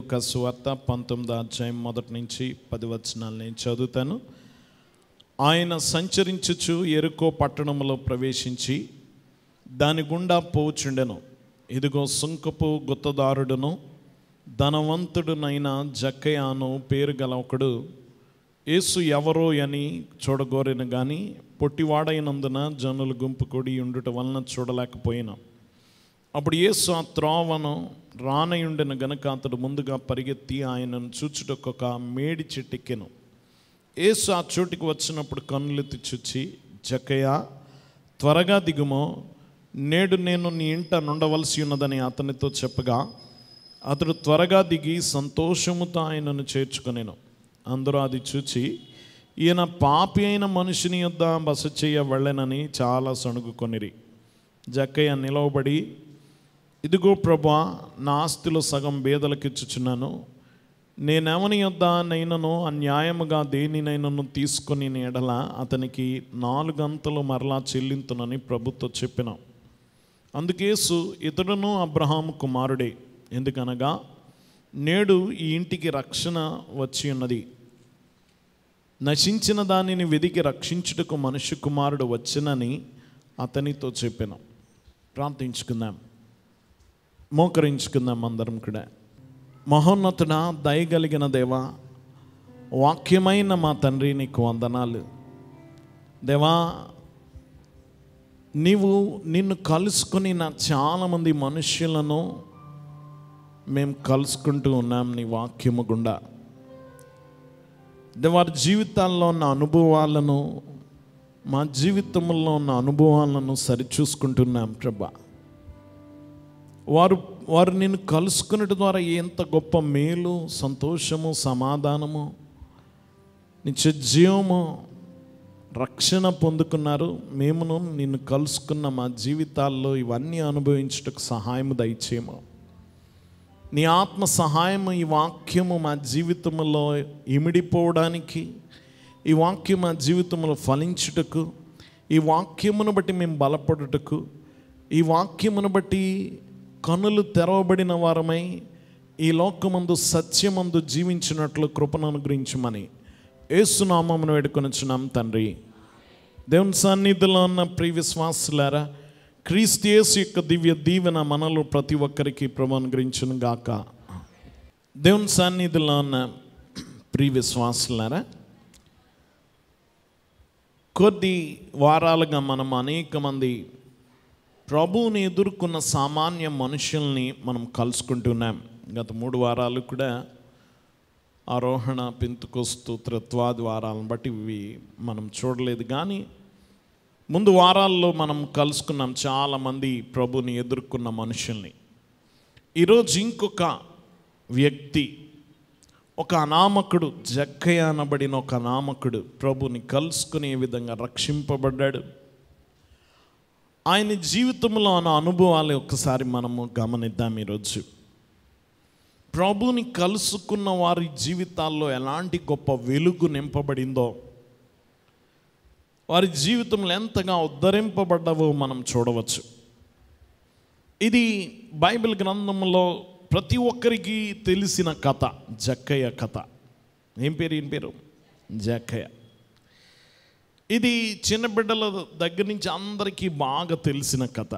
లూకా సువార్త 19వ అధ్యాయం మొదటి నుంచి 10 వచనాలు నేను చదువుతాను. ఆయన సంచరించుచు యెరికో పట్టణంలో ప్రవేశించి దాని గుండా పోచుండెను. ఇదిగో సుంకపు గుత్తదారుడును ధనవంతుడునైన జక్కయ్యను పేరు గల ఒకడు యేసు ఎవరో అని చూడగోరెను గాని పొట్టివాడైనందున జనులు గుంపు కూడి ఉండుట వలన చూడలేకపోయినా. అప్పుడు యేసు ఆ త్రోవను రానయుండెను గనుక అతడు ముందుగా పరిగెత్తి ఆయనను చూచుటకు ఒక మేడి చెట్టెక్కెను. యేసు ఆ చోటికి వచ్చినప్పుడు కన్నులెత్తి చూచి, జక్కయ్య, త్వరగా దిగుమో, నేడు నేను నీ ఇంట నుండవలసి ఉన్నదని అతనితో చెప్పగా అతడు త్వరగా దిగి సంతోషముతో ఆయనను చేర్చుకొనెను. అందరూ అది చూచి ఈయన పాపి అయిన మనుషుని యొద్ద బస చేయ వెళ్ళనని చాలా సణుగుకొనిరి. జక్కయ్య నిలవబడి, ఇదిగో ప్రభువా, నా ఆస్తిలో సగం బేదలకిచ్చుచున్నాను. నేనెవని యొద్ద నైనను అన్యాయముగా దేనినైనను తీసుకొని ఎడల అతనికి 4 అంతలు మరలా చెల్లింతునని ప్రభుతో చెప్పిన. అందుకేసు ఇతడును అబ్రహాము కుమారుడే, ఎందుకనగా నేడు ఈ ఇంటికి రక్షణ వచ్చి ఉన్నది. నశించిన దానిని వెదికి రక్షించుటకు మనుష్య కుమారుడు వచ్చునని అతనితో చెప్పాను. ప్రార్థించుకుందాం, మోకరించుకుందాం అందరం కూడా. మహోన్నతుడా, దయగలిగిన దేవా, వాక్యమైన మా తండ్రి, నీకు వందనాలు. దేవా, నిన్ను కలుసుకుని నా చాలామంది మనుష్యులను మేము కలుసుకుంటూ ఉన్నాం నీ వాక్యము గుండా. వారి జీవితాల్లో ఉన్న అనుభవాలను, మా జీవితంలో ఉన్న అనుభవాలను సరిచూసుకుంటున్నాం ప్రభా. వారు నిన్ను కలుసుకున్నట్టు ద్వారా ఎంత గొప్ప మేలు, సంతోషము, సమాధానము, నిత్య జీవము, రక్షణ పొందుకున్నారు. మేమును నిన్ను కలుసుకున్న మా జీవితాల్లో ఇవన్నీ అనుభవించుటకు సహాయము దయచేయము. నీ ఆత్మ సహాయము ఈ వాక్యము మా జీవితంలో ఇమిడిపోవడానికి, ఈ వాక్యం మా జీవితంలో ఫలించుటకు, ఈ వాక్యమును బట్టి మేము బలపడుటకు, ఈ వాక్యమును బట్టి కనులు తెరవబడిన వారమై ఈ లోకమందు సత్యమందు జీవించినట్లు కృపను అనుగ్రహించమని యేసు నామమున వేడుకొనుచున్నాం తండ్రి. దేవుని సన్నిధిలో ఉన్న ప్రియ విశ్వాసులారా, క్రీస్తు యేసు యొక్క దివ్య దీవెన మనలో ప్రతి ఒక్కరికి ప్రభు అనుగ్రహించును గాక. దేవుని సన్నిధిలో ఉన్న ప్రియ విశ్వాసులారా, కొద్ది వారాలుగా మనం అనేక మంది ప్రభువుని ఎదుర్కొన్న సామాన్య మనుషుల్ని మనం కలుసుకుంటున్నాం. గత 3 వారాలు కూడా ఆరోహణ, పెంతుకొస్తు, త్రిత్వాది వారాలను బట్టి ఇవి మనం చూడలేదు. కానీ ముందు వారాల్లో మనం కలుసుకున్నాం చాలామంది ప్రభుని ఎదుర్కొన్న మనుషుల్ని. ఈరోజు ఇంకొక వ్యక్తి, ఒక అనామకుడు, జక్కయ్య అనబడిన ఒక అనామకుడు ప్రభుని కలుసుకునే విధంగా రక్షింపబడ్డాడు. ఆయన జీవితంలో ఉన్న అనుభవాలు ఒక్కసారి మనము గమనిద్దాం. ఈరోజు ప్రభుని కలుసుకున్న వారి జీవితాల్లో ఎలాంటి గొప్ప వెలుగు నింపబడిందో, వారి జీవితంలో ఎంతగా ఉద్ధరింపబడ్డావో మనం చూడవచ్చు. ఇది బైబిల్ గ్రంథంలో ప్రతి ఒక్కరికి తెలిసిన కథ, జక్కయ్య కథ. ఏం పేరు? జక్కయ్య. ఇది చిన్న బిడ్డల దగ్గర నుంచి అందరికీ బాగా తెలిసిన కథ.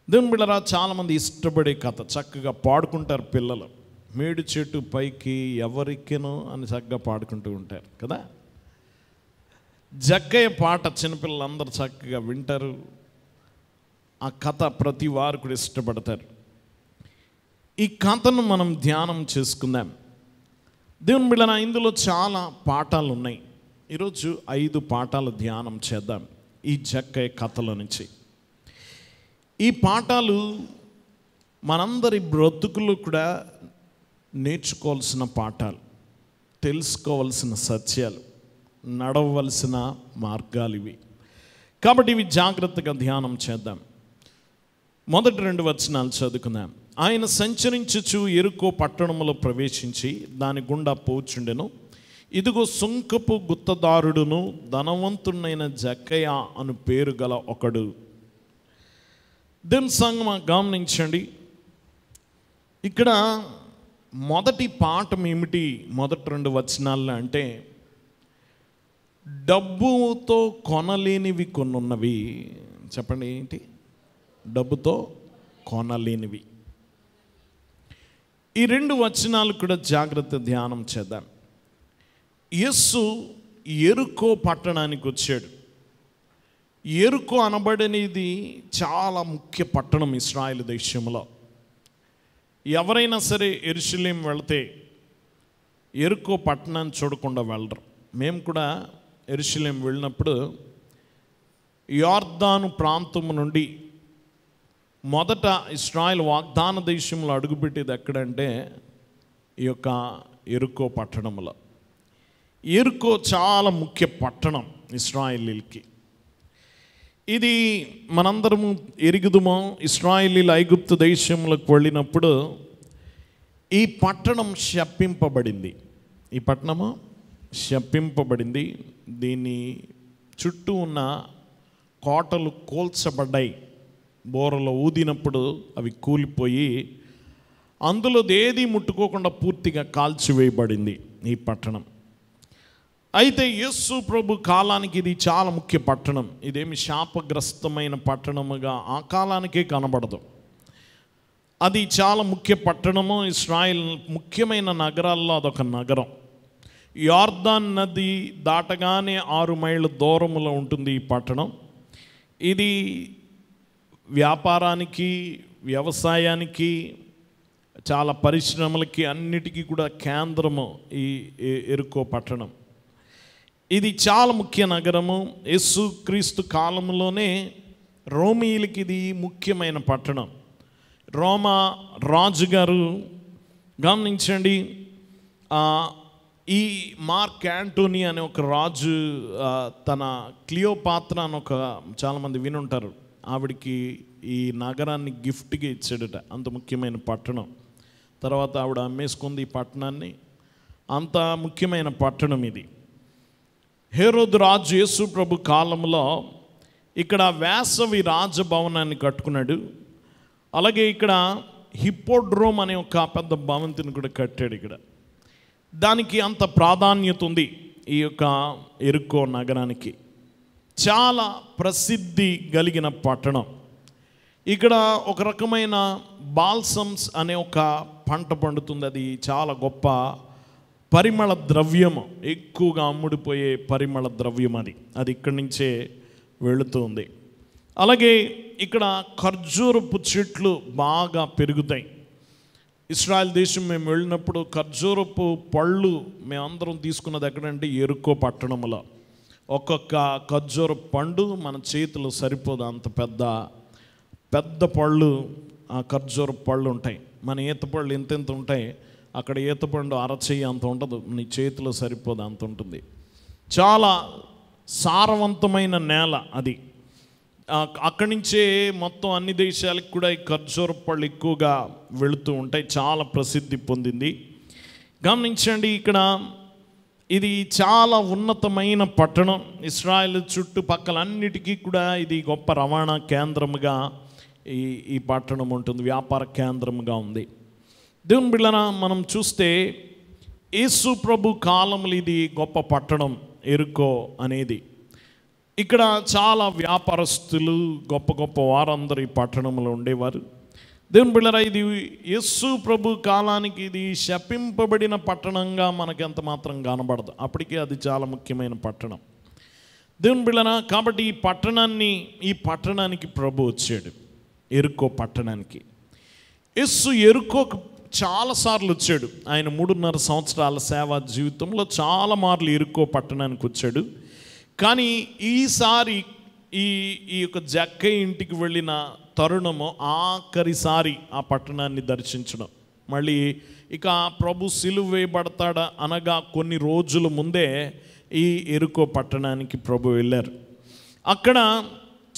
దేవుని బిడ్డరా, చాలామంది ఇష్టపడే కథ. చక్కగా పాడుకుంటారు పిల్లలు. మేడు చెట్టు పైకి ఎవరికెను అని చక్కగా పాడుకుంటూ ఉంటారు కదా. జక్కయ్య పాట చిన్నపిల్లలందరూ చక్కగా వింటారు. ఆ కథ ప్రతి వారు కూడా ఇష్టపడతారు. ఈ కథను మనం ధ్యానం చేసుకుందాం. దేవుని బిడ్డరా, ఇందులో చాలా పాఠాలు ఉన్నాయి. ఈరోజు 5 పాఠాలు ధ్యానం చేద్దాం ఈ జక్కయ్య కథలో నుంచి. ఈ పాఠాలు మనందరి బ్రతుకులు కూడా నేర్చుకోవాల్సిన పాఠాలు, తెలుసుకోవాల్సిన సత్యాలు, నడవలసిన మార్గాలు ఇవి. కాబట్టి ఇవి జాగ్రత్తగా ధ్యానం చేద్దాం. మొదటి 2 వచనాలు చదువుకుందాం. ఆయన సంచరించుచు యెరికో పట్టణములో ప్రవేశించి దాని గుండా పోచుండెను. ఇదిగో సుంకపు గుత్తదారుడును ధనవంతుడైన జక్కయ్య అను పేరు గల ఒకడు. దేవుని సంగమా గమనించండి, ఇక్కడ మొదటి పాఠం ఏమిటి మొదటి 2 వచనాల్లో అంటే, డబ్బుతో కొనలేనివి కొన్ని ఉన్నవి. చెప్పండి ఏంటి? డబ్బుతో కొనలేనివి. ఈ 2 వచనాలు కూడా జాగ్రత్త ధ్యానం చేద్దాం. యేసు యెరికో పట్టణానికి వచ్చాడు. యెరికో అనబడనేది చాలా ముఖ్య పట్టణం ఇశ్రాయేలు దేశంలో. ఎవరైనా సరే యెరూషలేం వెళితే యెరికో పట్టణాన్ని చూడకుండా వెళ్ళరు. మేము కూడా యెరూషలేం వెళ్ళినప్పుడు యోర్దాను ప్రాంతం నుండి మొదట ఇశ్రాయేల్ వాగ్దాన దేశంలో అడుగుపెట్టేది ఎక్కడంటే ఈ యొక్క యెరికో పట్టణంలో. యెరికో చాలా ముఖ్య పట్టణం ఇశ్రాయేలీలకి. ఇది మనందరము ఎరుగుదుమో, ఇశ్రాయేలీలు ఐగుప్తు దేశంలోకి వెళ్ళినప్పుడు ఈ పట్టణం శపింపబడింది. ఈ పట్టణము శపింపబడింది. దీని చుట్టూ ఉన్న కోటలు కూల్చబడ్డాయి. బోరలో ఊదినప్పుడు అవి కూలిపోయి అందులో ఏది ముట్టుకోకుండా పూర్తిగా కాల్చివేయబడింది ఈ పట్టణం. అయితే యేసు ప్రభు కాలానికి ఇది చాలా ముఖ్య పట్టణం. ఇదేమి శాపగ్రస్తమైన పట్టణముగా ఆ కాలానికే కనబడదు. అది చాలా ముఖ్య పట్టణము. ఇశ్రాయేల్ ముఖ్యమైన నగరాల్లో అదొక నగరం. యోర్దాన్ నది దాటగానే 6 మైళ్ళ దూరంలో ఉంటుంది ఈ పట్టణం. ఇది వ్యాపారానికి, వ్యవసాయానికి, చాలా పరిశ్రమలకి అన్నిటికీ కూడా కేంద్రము ఈ యెరికో పట్టణం. ఇది చాలా ముఖ్య నగరము. యేసుక్రీస్తు కాలంలోనే రోమీయులకి ఇది ముఖ్యమైన పట్టణం. రోమా రాజుగారు గమనించండి, ఈ మార్క్ యాంటోనీ అనే ఒక రాజు తన క్లియోపాత్ర అని ఒక చాలామంది వినుంటారు, ఆవిడికి ఈ నగరాన్ని గిఫ్ట్గా ఇచ్చాడట. అంత ముఖ్యమైన పట్టణం. తర్వాత ఆవిడ అమ్మేసుకుంది ఈ పట్టణాన్ని. అంత ముఖ్యమైన పట్టణం ఇది. హేరోదు రాజు యేసు ప్రభు కాలంలో ఇక్కడ వేసవి రాజభవనాన్ని కట్టుకున్నాడు. అలాగే ఇక్కడ హిప్పోడ్రోమ్ అనే ఒక పెద్ద భవంతిని కూడా కట్టాడు. ఇక్కడ దానికి అంత ప్రాధాన్యత ఉంది. ఈ యొక్క యెరికో నగరానికి చాలా ప్రసిద్ధి కలిగిన పట్టణం. ఇక్కడ ఒక రకమైన బాల్సమ్స్ అనే ఒక పంట పండుతుంది. అది చాలా గొప్ప పరిమళ ద్రవ్యము, ఎక్కువగా అమ్ముడిపోయే పరిమళ ద్రవ్యం. అది ఇక్కడి నుంచే వెళుతుంది. అలాగే ఇక్కడ ఖర్జూరపు చెట్లు బాగా పెరుగుతాయి. ఇశ్రాయేల్ దేశం మేము వెళ్ళినప్పుడు ఖర్జూరపు పళ్ళు మేమందరం తీసుకున్నది ఎక్కడంటే యెరికో పట్టణంలో. ఒక్కొక్క ఖర్జూర పండు మన చేతులు సరిపోదు, అంత పెద్ద పెద్ద పళ్ళు ఆ ఖర్జూర పళ్ళు ఉంటాయి. మన ఈత పళ్ళు ఎంతెంత ఉంటాయి, అక్కడ ఈతపండు అరచెయ్యి అంత ఉంటుంది, నీ చేతిలో సరిపోదు అంత ఉంటుంది. చాలా సారవంతమైన నేల అది. అక్కడి నుంచే మొత్తం అన్ని దేశాలకు కూడా ఈ ఖర్జూర పళ్ళు ఎక్కువగా వెళుతూ ఉంటాయి. చాలా ప్రసిద్ధి పొందింది. గమనించండి, ఇక్కడ ఇది చాలా ఉన్నతమైన పట్టణం. ఇశ్రాయేల్ చుట్టుపక్కల అన్నిటికీ కూడా ఇది గొప్ప రవాణా కేంద్రముగా ఈ పట్టణం ఉంటుంది, వ్యాపార కేంద్రముగా ఉంది. దేవుని బిడ్డలారా, మనం చూస్తే యేసు ప్రభు కాలంలో ఇది గొప్ప పట్టణం యెరికో అనేది. ఇక్కడ చాలా వ్యాపారస్తులు, గొప్ప గొప్ప వారందరూ ఈ పట్టణంలో ఉండేవారు. దేవుని బిడ్డలారా, ఇది యేసు ప్రభు కాలానికి ఇది శపింపబడిన పట్టణంగా మనకి ఎంత మాత్రం కనబడదు. అప్పటికే అది చాలా ముఖ్యమైన పట్టణం. దేవుని బిడ్డలారా, కాబట్టి ఈ పట్టణానికి ప్రభు వచ్చాడు, యెరికో పట్టణానికి. యేసు యెరికోకు చాలాసార్లు వచ్చాడు. ఆయన 3.5 సంవత్సరాల సేవా జీవితంలో చాలా మార్లు యెరికో పట్టణానికి వచ్చాడు. కానీ ఈసారి ఈ యొక్క జక్కయ్య ఇంటికి వెళ్ళిన తరుణము ఆఖరిసారి ఆ పట్టణాన్ని దర్శించడం. మళ్ళీ ఇక ప్రభు సిలువ వేయబడతాడా అనగా కొన్ని రోజుల ముందే ఈ యెరికో పట్టణానికి ప్రభు వెళ్ళారు. అక్కడ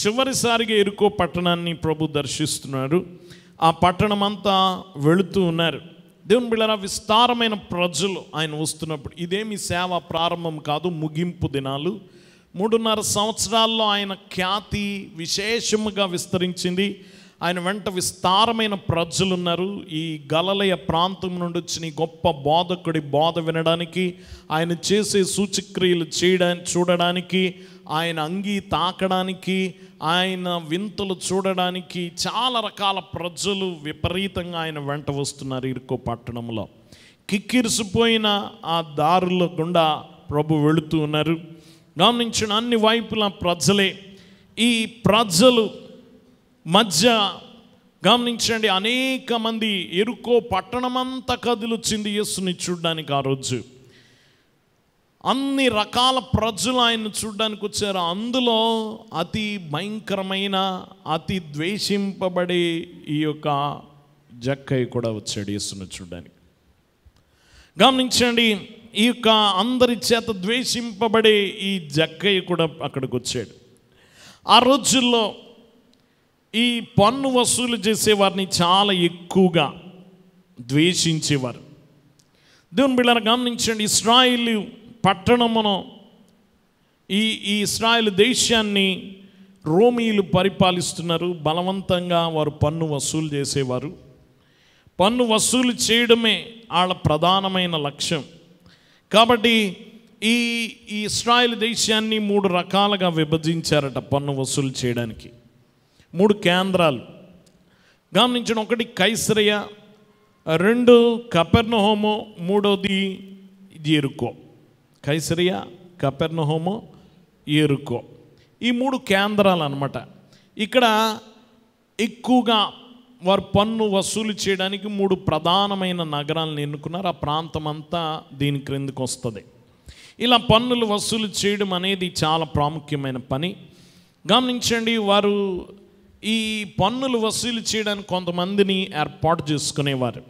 చివరిసారిగా యెరికో పట్టణాన్ని ప్రభు దర్శిస్తున్నారు. ఆ పట్టణం అంతా వెళుతూ ఉన్నారు. దేవుని బిడ్డలారా, విస్తారమైన ప్రజలు ఆయన వస్తున్నప్పుడు, ఇదేమి సేవ ప్రారంభం కాదు, ముగింపు దినాలు. 3.5 సంవత్సరాల్లో ఆయన ఖ్యాతి విశేషముగా విస్తరించింది. ఆయన వెంట విస్తారమైన ప్రజలు ఉన్నారు. ఈ గలిలయ ప్రాంతం నుండి వచ్చిన గొప్ప బోధకుడి బోధ వినడానికి, ఆయన చేసే సూచక్రియలు చూడడానికి, ఆయన అంగీ తాకడానికి, ఆయన వింతలు చూడడానికి చాలా రకాల ప్రజలు విపరీతంగా ఆయన వెంట వస్తున్నారు. ఇరుకో పట్టణంలో కిక్కిరిసిపోయిన ఆ దారుల గుండా ప్రభు వెళుతూ ఉన్నారు. గమనించిన అన్ని వైపుల ప్రజలే. ఈ ప్రజలు మధ్య గమనించండి, అనేక మంది ఎరుకో పట్టణమంతా కదిలొచ్చింది యేసుని చూడడానికి. ఆ రోజు అన్ని రకాల ప్రజలు ఆయన్ని చూడడానికి వచ్చారు. అందులో అతి భయంకరమైన, అతి ద్వేషింపబడే ఈ యొక్క జక్కయ్య కూడా వచ్చాడు యేసుని చూడడానికి. గమనించండి, ఈ యొక్క అందరి చేత ద్వేషింపబడే ఈ జక్కయ్య కూడా అక్కడికి వచ్చాడు. ఆ రోజుల్లో ఈ పన్ను వసూలు చేసేవారిని చాలా ఎక్కువగా ద్వేషించేవారు. దేవుని బిడ్డలారా గమనించండి, ఇశ్రాయేలు పట్టణమును, ఈ ఇశ్రాయేలు దేశాన్ని రోమీయులు పరిపాలిస్తున్నారు. బలవంతంగా వారు పన్ను వసూలు చేసేవారు. పన్ను వసూలు చేయడమే వాళ్ళ ప్రధానమైన లక్ష్యం. కాబట్టి ఈ ఇశ్రాయేలు దేశాన్ని 3 రకాలుగా విభజించారట పన్ను వసూలు చేయడానికి. 3 కేంద్రాలు గమనించండి. 1 కైసరయ, 2 కపెర్నహూము, 3వది యెరికో. కైసరయ, కపెర్నహూము, యెరికో, ఈ 3 కేంద్రాలు అన్నమాట. ఇక్కడ ఎక్కువగా వారు పన్ను వసూలు చేయడానికి 3 ప్రధానమైన నగరాలను ఎన్నుకున్నారు. ఆ ప్రాంతం అంతా దీని క్రిందకు వస్తుంది. ఇలా పన్నులు వసూలు చేయడం అనేది చాలా ప్రాముఖ్యమైన పని. గమనించండి, వారు ఈ పన్నులు వసూలు చేయడానికి కొంతమందిని ఏర్పాటు చేసుకునేవారు.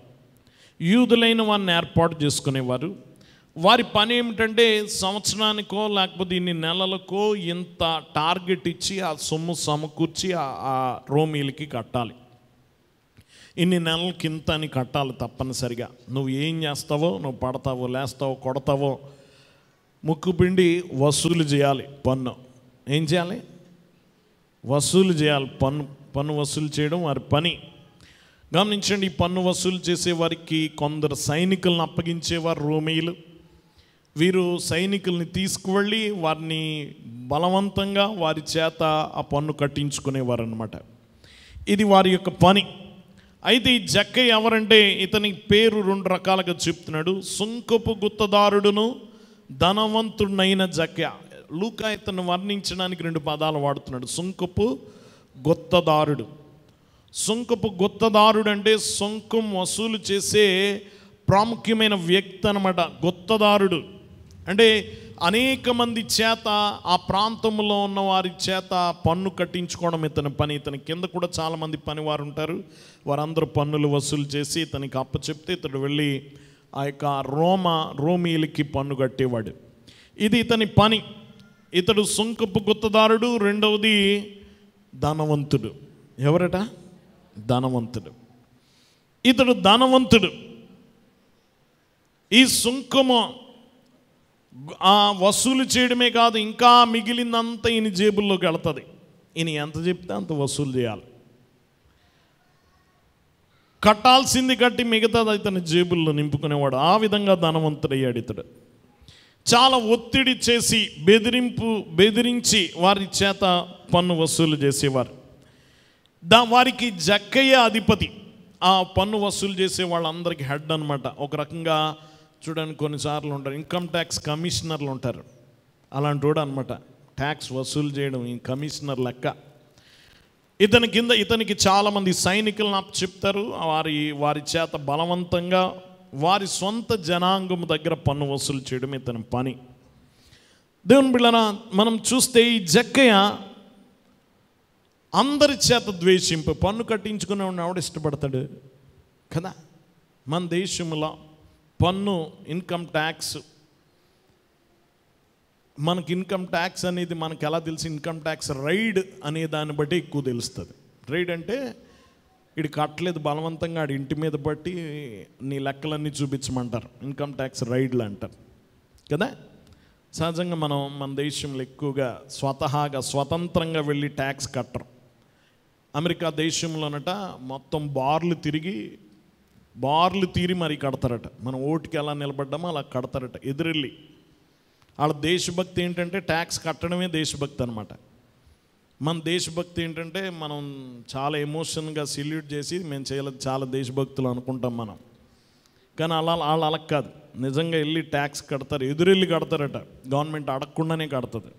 యూదులైన వారిని ఏర్పాటు చేసుకునేవారు. వారి పని ఏమిటంటే సంవత్సరానికో లేకపోతే ఇన్ని నెలలకో ఇంత టార్గెట్ ఇచ్చి ఆ సొమ్ము సమకూర్చి ఆ రోమీలకి కట్టాలి. ఇన్ని నెలలకి ఇంత అని కట్టాలి తప్పనిసరిగా. నువ్వు ఏం చేస్తావో, నువ్వు పడతావో, లేస్తావో, కొడతావో, ముక్కుపిండి వసూలు చేయాలి. పన్ను ఏం చేయాలి? వసూలు చేయాలి. పన్ను వసూలు చేయడం వారి పని. గమనించండి, ఈ పన్ను వసూలు చేసే వారికి కొందరు సైనికులను అప్పగించేవారు రోమీయులు. వీరు సైనికుల్ని తీసుకువెళ్ళి వారిని బలవంతంగా వారి చేత ఆ పన్ను కట్టించుకునేవారు అన్నమాట. ఇది వారి యొక్క పని. అయితే ఈ జక్కయ్య ఎవరంటే, ఇతని పేరు 2 రకాలుగా చెప్తున్నాడు. సుంకపు గుత్తదారుడును ధనవంతుడైన జక్కయ్య. లూకా ఇతను వర్ణించడానికి 2 పదాలు వాడుతున్నాడు. సుంకపు గుత్తదారుడు. సుంకపు గుత్తదారుడు అంటే సుంకం వసూలు చేసే ప్రాముఖ్యమైన వ్యక్తి అన్నమాట. గుత్తదారుడు అంటే అనేక మంది చేత, ఆ ప్రాంతంలో ఉన్న వారి చేత పన్ను కట్టించుకోవడం ఇతని పని. ఇతని కింద కూడా చాలామంది పనివారు ఉంటారు. వారందరూ పన్నులు వసూలు చేసి ఇతనికి అప్పచెప్తే ఇతడు వెళ్ళి ఆ యొక్క రోమీలకి పన్ను కట్టేవాడు. ఇది ఇతని పని. ఇతడు సుంకపు గుత్తదారుడు. 2వది ధనవంతుడు. ఎవరట? ధనవంతుడు. ఇతడు ధనవంతుడు. ఈ సుంకము వసూలు చేయడమే కాదు, ఇంకా మిగిలిందంతా ఈయన జేబుల్లోకి వెళ్తుంది. ఈయన ఎంత చెప్తే అంత వసూలు చేయాలి. కట్టాల్సింది కట్టి మిగతాది ఇతని జేబుల్లో నింపుకునేవాడు. ఆ విధంగా ధనవంతుడయ్యాడు ఇతడు. చాలా ఒత్తిడి చేసి బెదిరించి వారి చేత పన్ను వసూలు చేసేవారు. వారికి జక్కయ్య అధిపతి. ఆ పన్ను వసూలు చేసే వాళ్ళందరికీ హెడ్ అనమాట. ఒక రకంగా చూడండి, కొన్నిసార్లు ఉంటారు ఇన్కమ్ ట్యాక్స్ కమిషనర్లు ఉంటారు. అలాంటి వాడు అనమాట. ట్యాక్స్ వసూలు చేయడం ఈ కమిషనర్ లెక్క. ఇతనికి చాలామంది సైనికులను చెప్తారు. వారి చేత బలవంతంగా వారి సొంత జనాంగం దగ్గర పన్ను వసూలు చేయడం ఇతని పని. దేవుని బిడ్డలారా, మనం చూస్తే ఈ జక్కయ్య అందరి చేత ద్వేషింపు. పన్ను కట్టించుకునే ఎవడు ఇష్టపడతాడు కదా? మన దేశంలో పన్ను, ఇన్కమ్ ట్యాక్స్, మనకి ఇన్కమ్ ట్యాక్స్ అనేది మనకు ఎలా తెలిసి, ఇన్కమ్ ట్యాక్స్ రైడ్ అనే దాన్ని బట్టి ఎక్కువ తెలుస్తుంది. రైడ్ అంటే ఇడు కట్టలేదు బలవంతంగా ఆడి ఇంటి మీద బట్టి నీ లెక్కలన్నీ చూపించమంటారు. ఇన్కమ్ ట్యాక్స్ రైడ్లు అంటారు కదా. సహజంగా మన దేశంలో ఎక్కువగా స్వతహాగా స్వతంత్రంగా వెళ్ళి ట్యాక్స్ కట్టరు. అమెరికా దేశంలోనట మొత్తం బార్లు తీరి మరి కడతారట. మనం ఓటుకి ఎలా నిలబడ్డామో అలా కడతారట ఎదురెళ్ళి. వాళ్ళ దేశభక్తి ఏంటంటే ట్యాక్స్ కట్టడమే దేశభక్తి అనమాట. మన దేశభక్తి ఏంటంటే మనం చాలా ఎమోషన్గా సెల్యూట్ చేసి మేము చాలా దేశభక్తులు అనుకుంటాం మనం. కానీ వాళ్ళు అలా కాదు, నిజంగా వెళ్ళి ట్యాక్స్ కడతారు, ఎదురెళ్ళి కడతారట. గవర్నమెంట్ అడగకుండానే కడుతుంది.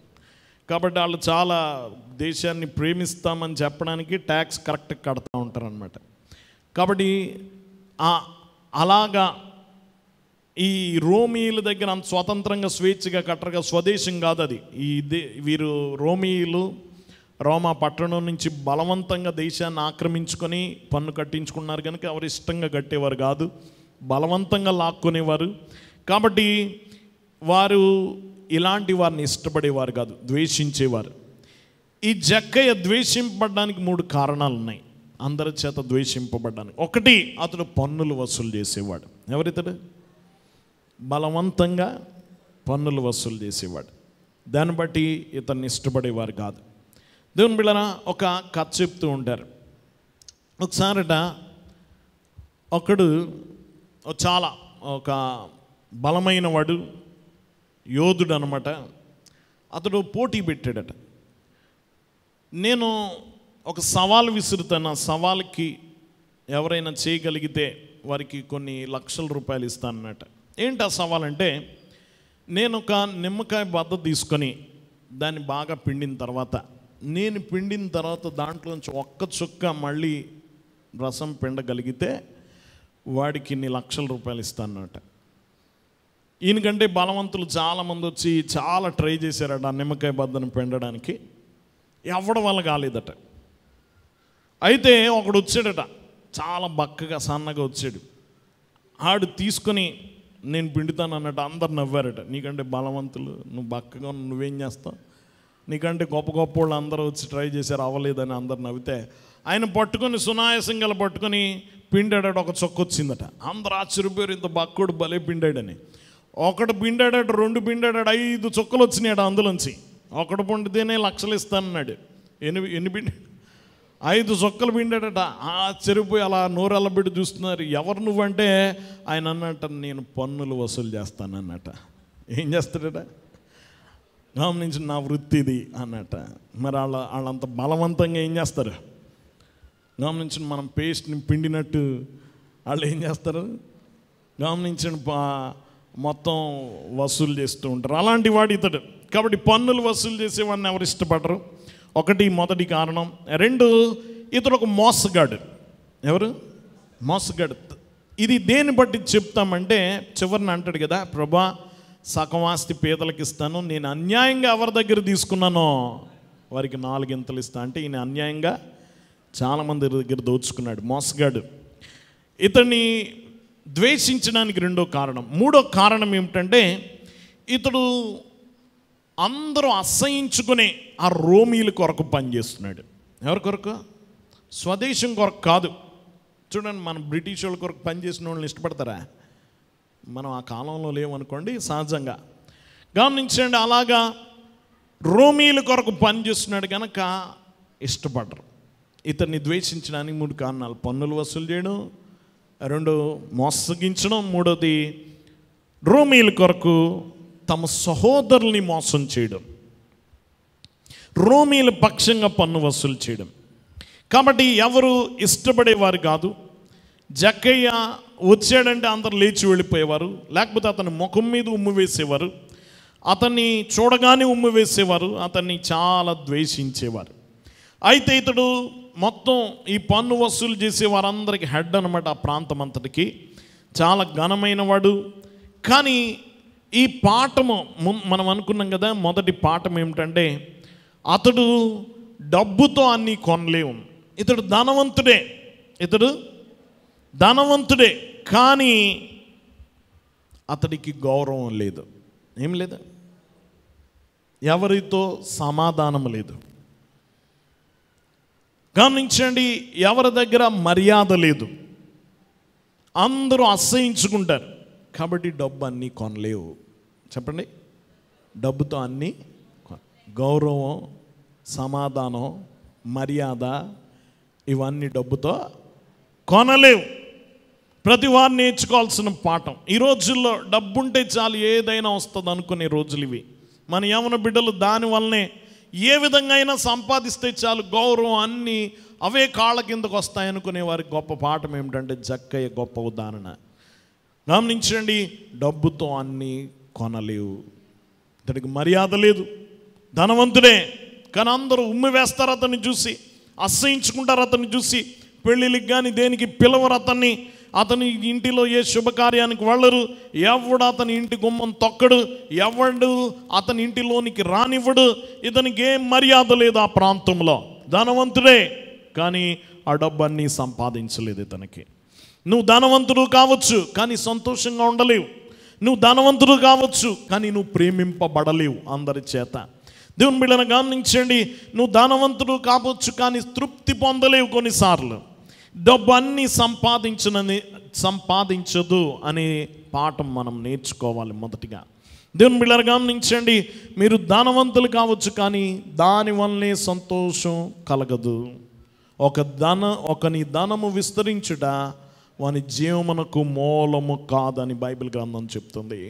కాబట్టి వాళ్ళు చాలా దేశాన్ని ప్రేమిస్తామని చెప్పడానికి ట్యాక్స్ కరెక్ట్గా కడతా ఉంటారు అనమాట. కాబట్టి అలాగా ఈ రోమీయుల దగ్గర అంత స్వతంత్రంగా స్వేచ్ఛగా కట్టరుగా, స్వదేశం కాదు అది. వీరు రోమీయులు రోమా పట్టణం నుంచి బలవంతంగా దేశాన్ని ఆక్రమించుకొని పన్ను కట్టించుకున్నారు కనుక ఎవరు ఇష్టంగా కట్టేవారు కాదు, బలవంతంగా లాక్కునేవారు. కాబట్టి వారు ఇలాంటి వారిని ఇష్టపడేవారు కాదు, ద్వేషించేవారు. ఈ జక్కయ్య ద్వేషింపబడడానికి 3 కారణాలు ఉన్నాయి, అందరి చేత ద్వేషింపబడ్డానికి. ఒకటి, అతడు పన్నులు వసూలు చేసేవాడు. ఎవరితడు? బలవంతంగా పన్నులు వసూలు చేసేవాడు. దాన్ని బట్టి ఇతన్ని ఇష్టపడేవారు కాదు. దేవుని బిడ్డలారా, ఒక కథ చెప్తూ ఉంటారు. ఒకసారట ఒకడు చాలా ఒక బలమైన వాడు, యోధుడు అనమాట. అతడు పోటీ పెట్టాడట. నేను ఒక సవాల్ విసురుతాను, ఆ సవాల్కి ఎవరైనా చేయగలిగితే వారికి కొన్ని లక్షల రూపాయలు ఇస్తానన్నట. ఏంటి ఆ సవాల్ అంటే, నేను ఒక నిమ్మకాయ బద్ద తీసుకొని దాన్ని బాగా పిండిన తర్వాత దాంట్లోంచి ఒక్క చుక్క మళ్ళీ రసం పిండగలిగితే వాడికి ఇన్ని లక్షల రూపాయలు ఇస్తానన్నట. ఈయనకంటే బలవంతులు చాలామంది వచ్చి చాలా ట్రై చేశారట ఆ నిమ్మకాయ బద్దను పిండడానికి, ఎవడ వల్ల కాలేదట. అయితే ఒకడు వచ్చాడట, చాలా బక్కగా సన్నగా వచ్చాడు. ఆడు తీసుకొని నేను పిండుతాను అన్నట్టు అందరు నవ్వారట. నీకంటే బలవంతులు, నువ్వు బక్కగా నువ్వేం చేస్తావు, నీకంటే గొప్ప గొప్ప వాళ్ళు అందరూ వచ్చి ట్రై చేశారు, అవ్వలేదని అందరు నవ్వితే ఆయన పట్టుకొని సునాయాసంగా పట్టుకొని పిండాడట. ఒక చొక్క వచ్చిందట. అందరూ ఆశ్చర్యపోయారు, ఇంత బక్కుడు భలే పిండాడని. ఒకడు పిండాడట, 2 పిండాడట, 5 చుక్కలు వచ్చినాయట అందులోంచి. ఒకడు పండితేనే లక్షలు ఇస్తానన్నాడు. ఎన్ని పిండాడు? 5 చుక్కలు పిండాడట. ఆశ్చర్యపోయి అలా నోరెళ్ళబెట్టి చూస్తున్నారు. ఎవరు నువ్వంటే ఆయన అన్నట్ట, నేను పన్నులు వసూలు చేస్తానన్నట. ఏం చేస్తాడట? గమనించి, నా వృత్తి ఇది అన్నట్ట. మరి వాళ్ళంత బలవంతంగా ఏం చేస్తారు? గమనించిన, మనం పేస్ట్ని పిండినట్టు వాళ్ళు ఏం చేస్తారు? గమనించిన మొత్తం వసూలు చేస్తూ ఉంటారు. అలాంటి వాడు ఇతడు. కాబట్టి పన్నులు వసూలు చేసేవాడిని ఎవరు ఇష్టపడరు. మొదటి కారణం. 2, ఇతడు ఒక మోసగాడు. ఎవరు? మోసగాడు. ఇది దేన్ని బట్టి చెప్తామంటే, చివరిని అంటాడు కదా, ప్రభా సగం ఆస్తి పేదలకు ఇస్తాను, నేను అన్యాయంగా ఎవరి దగ్గర తీసుకున్నానో వారికి 4 ఇస్తా అంటే ఈయన అన్యాయంగా చాలామంది దగ్గర దోచుకున్నాడు. మోసగాడు. ఇతన్ని ద్వేషించడానికి 2వ కారణం. 3వ కారణం ఏమిటంటే, ఇతడు అందరూ అసహించుకునే ఆ రోమీల కొరకు పనిచేస్తున్నాడు. ఎవరి కొరకు? స్వదేశం కొరకు కాదు. చూడండి, మనం బ్రిటిష్ వాళ్ళ కొరకు పనిచేసిన వాళ్ళని ఇష్టపడతారా? మనం ఆ కాలంలో లేవనుకోండి, సహజంగా. గమనించండి, అలాగా రోమీల కొరకు పనిచేస్తున్నాడు కనుక ఇష్టపడరు. ఇతన్ని ద్వేషించడానికి 3 కారణాలు. పన్నులు వసూలు చేయడం, 2 మోసగించడం, 3వది రోమీల కొరకు తమ సహోదరుల్ని మోసం చేయడం, రోమీల పక్షంగా పన్ను వసూలు చేయడం. కాబట్టి ఎవరు ఇష్టపడేవారు కాదు. జక్కయ్య వచ్చాడంటే అందరు లేచి వెళ్ళిపోయేవారు, లేకపోతే అతని ముఖం మీద ఉమ్ము వేసేవారు, అతన్ని చూడగానే ఉమ్ము వేసేవారు, అతన్ని చాలా ద్వేషించేవారు. అయితే ఇతడు మొత్తం ఈ పన్ను వసూలు చేసే వారందరికీ హెడ్ అనమాట. ఆ ప్రాంతం అంతటికి చాలా ఘనమైన వాడు. కానీ ఈ పాఠము మనం అనుకున్నాం కదా, మొదటి పాఠం ఏమిటంటే, అతడు డబ్బుతో అన్నీ కొనలేవు. ఇతడు ధనవంతుడే కానీ అతడికి గౌరవం లేదు. ఏం లేదు? ఎవరితో సమాధానం లేదు. గమనించండి, ఎవరి దగ్గర మర్యాద లేదు. అందరూ అసహించుకుంటారు. కాబట్టి డబ్బు అన్నీ కొనలేవు. చెప్పండి, డబ్బుతో అన్నీ గౌరవం, సమాధానం, మర్యాద ఇవన్నీ డబ్బుతో కొనలేవు. ప్రతి వారు నేర్చుకోవాల్సిన పాఠం. ఈ రోజుల్లో డబ్బుంటే చాలు ఏదైనా వస్తుంది అనుకునే రోజులు ఇవి. మన యవ్వన బిడ్డలు దానివల్లనే ఏ విధంగా అయినా సంపాదిస్తే చాలు గౌరవం అన్నీ అవే కాళ్ళ కిందకు వస్తాయనుకునే వారికి గొప్ప పాఠం ఏమిటంటే జక్కయ్య గొప్ప ఉదాహరణ. గమనించండి, డబ్బుతో అన్నీ కొనలేవు. ఇతడికి మర్యాద లేదు, ధనవంతుడే, కానీ అందరూ ఉమ్మి వేస్తారు అతన్ని చూసి, అసహించుకుంటారు అతన్ని చూసి. పెళ్ళిళ్ళకి కానీ దేనికి పిలవరు అతన్ని. అతని ఇంటిలో ఏ శుభకార్యానికి వెళ్ళరు. ఎవడు అతని ఇంటి గుమ్మం తొక్కడు, ఎవడు అతని ఇంటిలోనికి రానివ్వడు. ఇతనికి ఏం మర్యాద లేదు ఆ ప్రాంతంలో. ధనవంతుడే, కానీ ఆ డబ్బన్నీ సంపాదించలేదు ఇతనికి. నువ్వు ధనవంతుడు కావచ్చు, కానీ సంతోషంగా ఉండలేవు. నువ్వు ధనవంతుడు కావచ్చు, కానీ నువ్వు ప్రేమింపబడలేవు అందరి చేత. దేవుని బిడ్డను గమనించండి, నువ్వు ధనవంతుడు కావచ్చు, కానీ తృప్తి పొందలేవు. కొన్నిసార్లు డబ్బు అన్నీ సంపాదించదు అనే పాఠం మనం నేర్చుకోవాలి మొదటిగా. దేవుని బిడ్డను గమనించండి, మీరు ధనవంతులు కావచ్చు, కానీ దానివల్లనే సంతోషం కలగదు. ఒకని ధనము విస్తరించుట వాని జీవమునకు మూలము కాదని బైబిల్ గ్రంథం చెప్తుంది.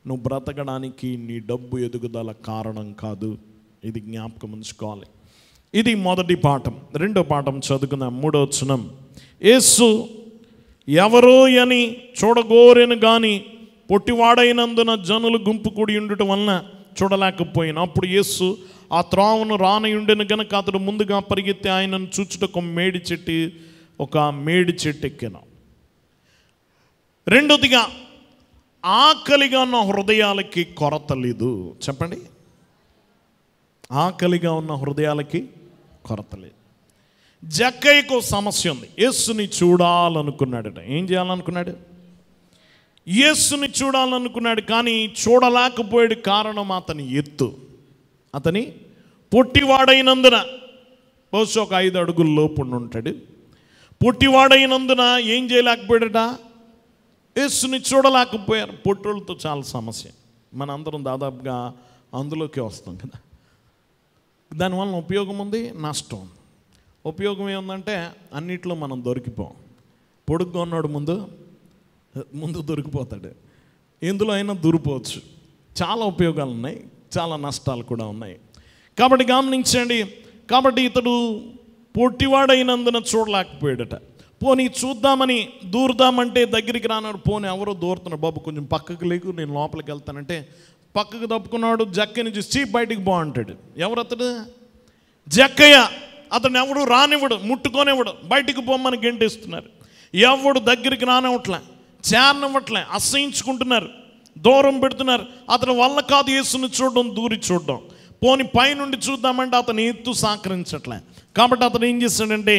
నువ్వు బ్రతకడానికి నీ డబ్బు ఎదుగుదల కారణం కాదు. ఇది జ్ఞాపకం ఉంచుకోవాలి. ఇది మొదటి పాఠం. రెండో పాఠం చదువుకుందాం. 3వ వచనం. యేసు ఎవరో అని చూడగోరెను గాని పొట్టివాడైనందున జనులు గుంపు కూడి ఉండటం వలన చూడలేకపోయిన. అప్పుడు యేసు ఆ త్రోవను రానయుండెను గనుక అతడు ముందుగా పరిగెత్తి ఆయనను చూచుటకు ఒక మేడి చెట్టు ఎక్కాను. రెండోదిగా, ఆకలిగా ఉన్న హృదయాలకి కొరత లేదు. చెప్పండి, ఆకలిగా ఉన్న హృదయాలకి కొరత లేదు. జక్కయ్యకు సమస్య ఉంది. యేసుని చూడాలనుకున్నాడట. ఏం చేయాలనుకున్నాడు? యేసుని చూడాలనుకున్నాడు, కానీ చూడలేకపోయాడు. కారణం అతని ఎత్తు. అతని పొట్టివాడైనందున, బహుశా ఒక 5 అడుగుల లోపు ఉంటాడు. పొట్టివాడైనందున ఏం చేయలేకపోయాడట? యేసుని చూడలేకపోయారు. పొట్టోళ్ళతో చాలా సమస్య. మన అందరం దాదాపుగా అందులోకి వస్తాం కదా. దానివల్ల ఉపయోగం ఉంది, నష్టం ఉంది. ఉపయోగం ఏముందంటే అన్నిట్లో మనం దొరికిపోం. పొడుగ్గా ఉన్నాడు ముందు దొరికిపోతాడు. ఎందులో అయినా దూరిపోవచ్చు. చాలా ఉపయోగాలు ఉన్నాయి, చాలా నష్టాలు కూడా ఉన్నాయి. కాబట్టి గమనించండి, కాబట్టి ఇతడు పొట్టివాడైనందున చూడలేకపోయాడట. పోనీ చూద్దామని దూరుదామంటే దగ్గరికి రానాడు. పోనీ ఎవరో దూరుతున్నాడు. బాబు కొంచెం పక్కకు లేకు, నేను లోపలికి వెళ్తానంటే పక్కకు తప్పుకున్నాడు. జక్కయ్యని చూసి బయటికి బాగుంటాడు. ఎవరతడు? జక్కయ్య. అతను ఎవడు రానివ్వడు, ముట్టుకోనివ్వడు. బయటికి పోమ్మని గెంటేస్తున్నారు. ఎవడు దగ్గరికి రానివ్వట్లే, చేరనివ్వట్లే, అసహించుకుంటున్నారు, దూరం పెడుతున్నారు. అతని వల్ల కాదు యేసుని చూడడం, దూరి చూడడం. పోని పైనుండి చూద్దామంటే అతని ఎత్తు సహకరించట్లే. కాబట్టి అతను ఏం చేశాడంటే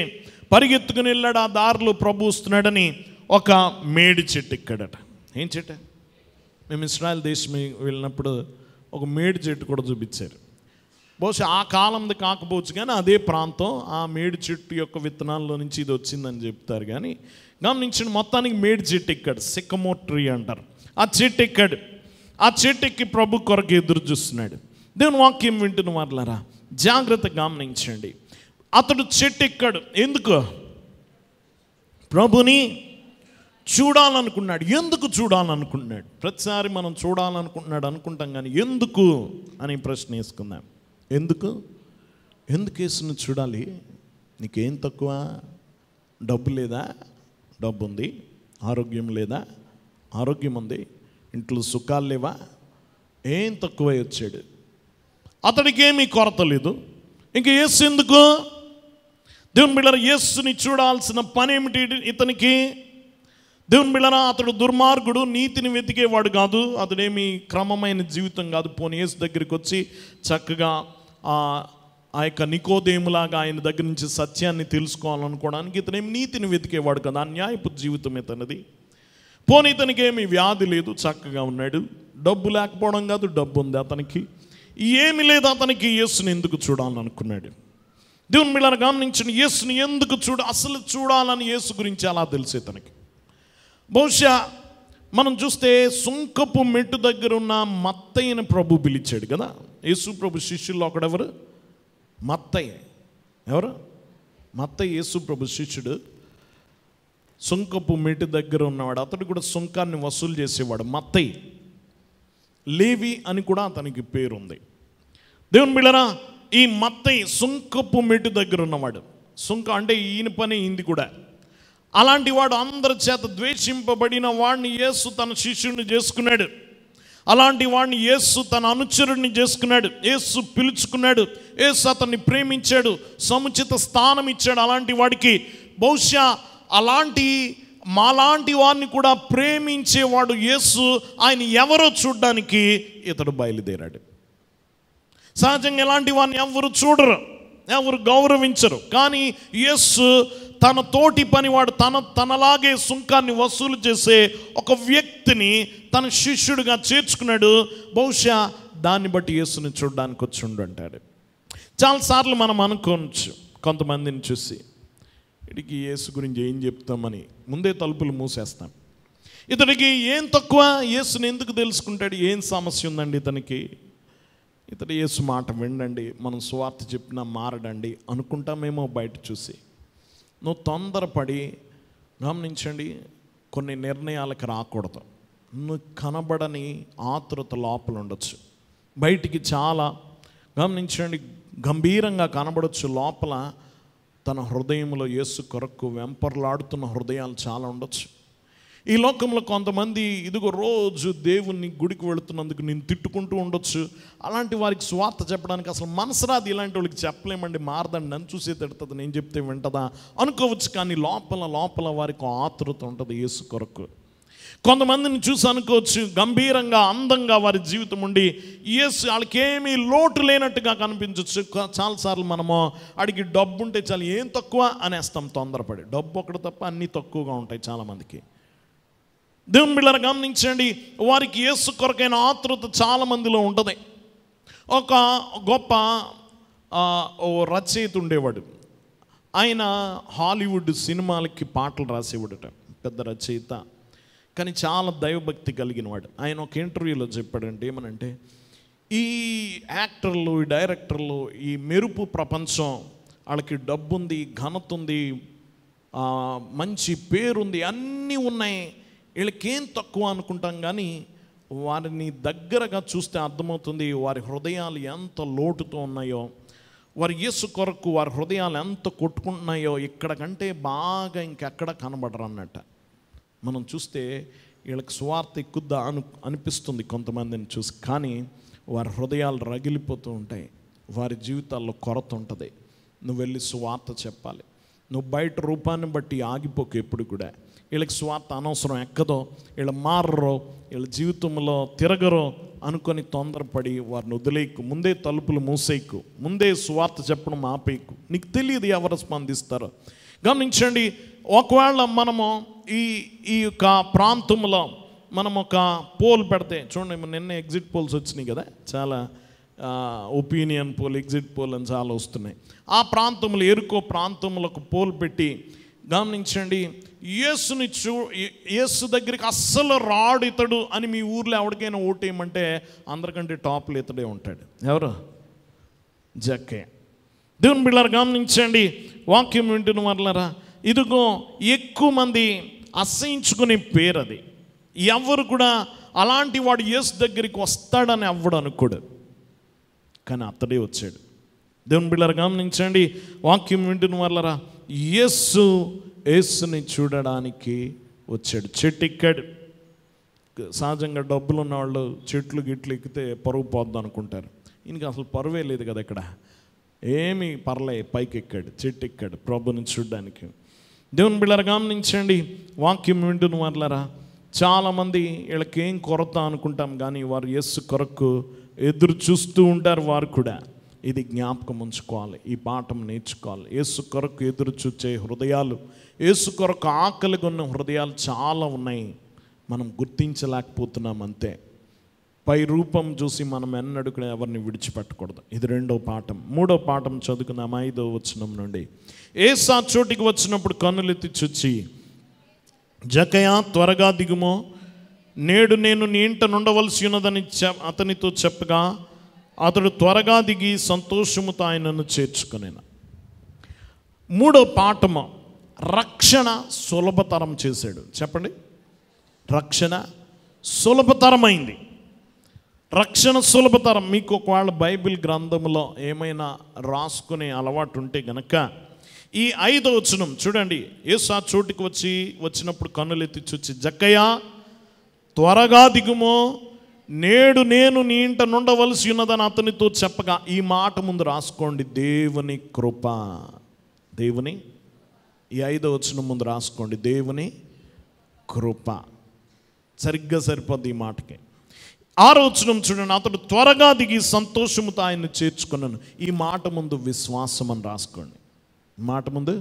పరిగెత్తుకుని వెళ్ళాడు. ఆ దారిలో ప్రభు వస్తున్నాడని ఒక మేడి చెట్టు ఎక్కాడట. ఏం చెట్టు? మేము ఇశ్రాయేల్ దేశం వెళ్ళినప్పుడు ఒక మేడి చెట్టు కూడా చూపించారు. బహుశా ఆ కాలంది కాకపోవచ్చు, కానీ అదే ప్రాంతం. ఆ మేడి చెట్టు యొక్క విత్తనాల్లో నుంచి ఇది వచ్చిందని చెప్తారు. కానీ గమనించిన మొత్తానికి మేడి చెట్టు ఎక్కాడు. సిక్కమోర్ ట్రీ అంటారు. ఆ చెట్టు ఎక్కాడు. ఆ చెట్టు ఎక్కి ప్రభు కొరకు ఎదురు చూస్తున్నాడు. దేవుని వాక్యం వింటున్న వాళ్ళారా, జాగ్రత్త గమనించండి. అతడు చెట్టు ఎక్కాడు. ఎందుకు? ప్రభుని చూడాలనుకున్నాడు. ఎందుకు చూడాలనుకున్నాడు? ప్రతిసారి మనం చూడాలనుకుంటున్నాడు అనుకుంటాం, కానీ ఎందుకు అని ప్రశ్న వేసుకుందాం. ఎందుకు యేసుని చూడాలి? నీకేం తక్కువ? డబ్బు లేదా? డబ్బు ఉంది. ఆరోగ్యం లేదా? ఆరోగ్యం ఉంది. ఇంట్లో సుఖాలు లేవా? ఏం తక్కువ వచ్చాడు? అతడికి ఏమీ కొరత లేదు. ఇంక యేసు ఎందుకు? దేవుని బిడ్డలారా, యేసుని చూడాల్సిన పని ఏమిటి ఇతనికి? దేవుని బిడ్డలారా, అతడు దుర్మార్గుడు, నీతిని వెతికేవాడు కాదు. అతడేమి క్రమమైన జీవితం కాదు. పోనీ యేసు దగ్గరికి వచ్చి చక్కగా ఆ యొక్క నికోదేములాగా ఆయన దగ్గర నుంచి సత్యాన్ని తెలుసుకోవాలనుకోవడానికి ఇతనేమి నీతిని వెతికేవాడు కదా. అన్యాయపు జీవితం ఇతనిది. పోనీ ఇతనికి ఏమి వ్యాధి లేదు, చక్కగా ఉన్నాడు. డబ్బు లేకపోవడం కాదు, డబ్బు ఉంది అతనికి. ఏమి లేదు అతనికి. యేసుని ఎందుకు చూడాలనుకున్నాడు? దేవుని బిడ్డలారా గమనించండి, యేసుని ఎందుకు అసలు చూడాలని యేసు గురించి అలా తెలుసు ఇతనికి. బహుశా మనం చూస్తే సుంకపు మెట్టు దగ్గర ఉన్న మత్తయ్యని ప్రభు పిలిచాడు కదా. యేసు ప్రభు శిష్యుల్లో ఒకడెవరు? మత్తయ్య. ఎవరు? మత్తయి యేసు ప్రభు శిష్యుడు, సుంకపు మెట్టు దగ్గర ఉన్నవాడు. అతడు కూడా సుంకాన్ని వసూలు చేసేవాడు. మత్తయి, లేవి అని కూడా అతనికి పేరుంది. దేవుని బిడ్డలారా, ఈ మత్తయి సుంకపు మెట్టు దగ్గర ఉన్నవాడు. సుంక అంటే ఈయన పని ఇంది కూడా. అలాంటి వాడు అందరి చేత ద్వేషింపబడిన వాడిని యేసు తన శిష్యుడిని చేసుకున్నాడు. అలాంటి వాడిని యేసు తన అనుచరుడిని చేసుకున్నాడు. యేసు పిలుచుకున్నాడు. యేసు అతన్ని ప్రేమించాడు, సముచిత స్థానం ఇచ్చాడు. అలాంటి వాడికి బహుశా అలాంటి మాలాంటి వాడిని కూడా ప్రేమించేవాడు యేసు. ఆయన ఎవరో చూడ్డానికి ఇతడు బయలుదేరాడు. సహజంగా ఎలాంటి వాడిని ఎవరు చూడరు, ఎవరు గౌరవించరు. కానీ యేసు తన తోటి పనివాడు, తనలాగే సుంకాన్ని వసూలు చేసే ఒక వ్యక్తిని తన శిష్యుడిగా చేర్చుకున్నాడు. బహుశా దాన్ని బట్టి యేసుని చూడడానికి వచ్చి ఉండంటాడు. చాలాసార్లు మనం అనుకోవచ్చు కొంతమందిని చూసి, ఇడికి యేసు గురించి ఏం చెప్తామని ముందే తలుపులు మూసేస్తాం. ఇతడికి ఏం తక్కువ, యేసుని ఎందుకు తెలుసుకుంటాడు, ఏం సమస్య ఉందండి ఇతనికి, ఇతడు యేసు మాట వినండి, మనం సువార్త చెప్పినా మారడండి అనుకుంటామేమో బయట చూసి. నువ్వు తొందరపడి గమనించండి, కొన్ని నిర్ణయాలకు రాకూడదు. నువ్వు కనబడని ఆతృత లోపల ఉండొచ్చు, బయటికి చాలా గమనించండి గంభీరంగా కనబడవచ్చు, లోపల తన హృదయంలో యేసు కొరకు వెంపర్లాడుతున్న హృదయాలు చాలా ఉండొచ్చు. ఈ లోకంలో కొంతమంది ఇదిగో రోజు దేవుని గుడికి వెళుతున్నందుకు నేను తిట్టుకుంటూ ఉండొచ్చు. అలాంటి వారికి స్వార్థ చెప్పడానికి అసలు మనసు రాదు. ఇలాంటి వాళ్ళకి చెప్పలేమండి, మారదండి, నన్ను చూసే తిడుతుంది, నేను చెప్తే వింటదా అనుకోవచ్చు. కానీ లోపల వారికి ఆతృత ఉంటుంది యేసు కొరకు. కొంతమందిని చూసి అనుకోవచ్చు గంభీరంగా అందంగా వారి జీవితం ఉండి యేసు వాళ్ళకి ఏమీ లోటు లేనట్టుగా కనిపించవచ్చు. చాలాసార్లు మనము అడిగి డబ్బు ఉంటే చాలు, ఏం తక్కువ అనేస్తాం తొందరపడి. డబ్బు ఒకటి తప్ప అన్నీ తక్కువగా ఉంటాయి చాలామందికి. దేవుని బిడ్డలారా గమనించండి, వారికి యేసు కొరకైన ఆతృత చాలా మందిలో ఉంటుంది. ఒక గొప్ప రచయిత ఉండేవాడు. ఆయన హాలీవుడ్ సినిమాలకి పాటలు రాసేవాడట, పెద్ద రచయిత. కానీ చాలా దైవభక్తి కలిగిన వాడు. ఆయన ఒక ఇంటర్వ్యూలో చెప్పాడంటే ఏమనంటే, ఈ యాక్టర్లు, ఈ డైరెక్టర్లు, ఈ మెరుపు ప్రపంచం, వాళ్ళకి డబ్బు ఉంది, ఘనత ఉంది, మంచి పేరుంది, అన్నీ ఉన్నాయి, వీళ్ళకేం తక్కువ అనుకుంటాం. కానీ వారిని దగ్గరగా చూస్తే అర్థమవుతుంది వారి హృదయాలు ఎంత లోటుతో ఉన్నాయో, వారి యేసు కొరకు వారి హృదయాలు ఎంత కొట్టుకుంటున్నాయో ఇక్కడ కంటే బాగా ఇంకెక్కడ కనబడరు అన్నట్ట. మనం చూస్తే వీళ్ళకి సువార్త ఎక్కుద్దా అనిపిస్తుంది కొంతమందిని చూసి, కానీ వారి హృదయాలు రగిలిపోతూ ఉంటాయి, వారి జీవితాల్లో కొరత ఉంటుంది. నువ్వు వెళ్ళి సువార్త చెప్పాలి. నువ్వు బయట రూపాన్ని బట్టి ఆగిపోకు ఎప్పుడు కూడా. వీళ్ళకి స్వార్థ అనవసరం, ఎక్కదో, వీళ్ళు మారరో, వీళ్ళ జీవితంలో తిరగరో అనుకొని తొందరపడి వారిని వదిలేయకు. ముందే తలుపులు మూసేయకు, ముందే స్వార్థ చెప్పడం ఆపేయకు. నీకు తెలియదు ఎవరు స్పందిస్తారో. గమనించండి, ఒకవేళ మనము ఈ యొక్క ప్రాంతంలో మనం ఒక పోల్ పెడితే చూడండి, నిన్న ఎగ్జిట్ పోల్స్ వచ్చినాయి కదా, చాలా ఒపీనియన్ పోల్, ఎగ్జిట్ పోల్ అని చాలా వస్తున్నాయి. ఆ ప్రాంతంలో ఎరుకో ప్రాంతంలో ఒక పోల్ పెట్టి గమనించండి, యేసు దగ్గరికి అస్సలు రాడు ఇతడు అని మీ ఊర్లో ఎవరికైనా ఓటేయమంటే అందరికంటే టాప్లో ఇతడే ఉంటాడు. ఎవరు? జక్కే. దేవుని బిడ్డలారా గమనించండి, వాక్యం వింటున్న వాళ్ళారా, ఇదిగో ఎక్కువ మంది అసహించుకునే పేరు అది. ఎవరు కూడా అలాంటి వాడు యేసు దగ్గరికి వస్తాడని అవ్వడు అనుకోడు, కానీ అతడే వచ్చాడు. దేవుని బిడ్డలారా గమనించండి, వాక్యం వింటున్న వాళ్ళారా, యేసుని చూడడానికి వచ్చాడు. చెట్టు ఎక్కాడు. సహజంగా డబ్బులు ఉన్నవాళ్ళు చెట్లు గిట్లు ఎక్కితే పరువు పోద్దాం అనుకుంటారు. ఈయనకి అసలు పరువే లేదు కదా, ఇక్కడ ఏమీ పర్లే, పైకి ఎక్కాడు, చెట్టు ఎక్కాడు ప్రభుని చూడడానికి. దేవుని బిడ్డలారా గమనించండి, వాక్యం వింటున్న వాళ్ళారా, చాలామంది వీళ్ళకేం కొరత అనుకుంటాం, కానీ వారు యేసు కొరకు ఎదురు చూస్తూ ఉంటారు. వారు కూడా ఇది జ్ఞాపకం ఉంచుకోవాలి, ఈ పాఠం నేర్చుకోవాలి. యేసు కొరకు ఎదురు చూచే హృదయాలు, యేసు కొరకు ఆకలిగా ఉన్న హృదయాలు చాలా ఉన్నాయి, మనం గుర్తించలేకపోతున్నాం అంతే. పై రూపం చూసి మనం ఎన్నడూ కూడా ఎవరిని విడిచిపెట్టకూడదు. ఇది రెండో పాఠం. మూడో పాఠం చదువుకుందాం 5వ వచనం నుండి. యేసు ఆ చోటికి వచ్చినప్పుడు కన్నులెత్తి చూచి, జక్కయ్య త్వరగా దిగుమో, నేడు నేను నీ ఇంట నుండవలసి ఉన్నదని అతనితో చెప్పగా అతడు త్వరగా దిగి సంతోషముతో ఆయనను చేర్చుకునేను. మూడో పాఠము, రక్షణ సులభతరం చేశాడు. చెప్పండి, రక్షణ సులభతరమైంది. రక్షణ సులభతరం. మీకు ఒకవేళ బైబిల్ గ్రంథంలో ఏమైనా రాసుకునే అలవాటు ఉంటే గనక ఈ 5వ వచనం చూడండి. యేసు ఆ చోటికి వచ్చినప్పుడు కన్నులెత్తి చూచి, జక్కయ్య త్వరగా దిగుమో, నేడు నేను నీ ఇంట నుండవలసి ఉన్నదని అతనితో చెప్పగా, ఈ మాట ముందు రాసుకోండి, దేవుని కృప. దేవుని, ఈ 5వ వచనం ముందు రాసుకోండి, దేవుని కృప. సరిగ్గా సరిపోద్ది ఈ మాటకి. 6వ వచనం చూడండి, అతడు త్వరగా దిగి సంతోషముతో ఆయన్ని చేర్చుకున్నాను. ఈ మాట ముందు విశ్వాసం అని రాసుకోండి. మాట ముందు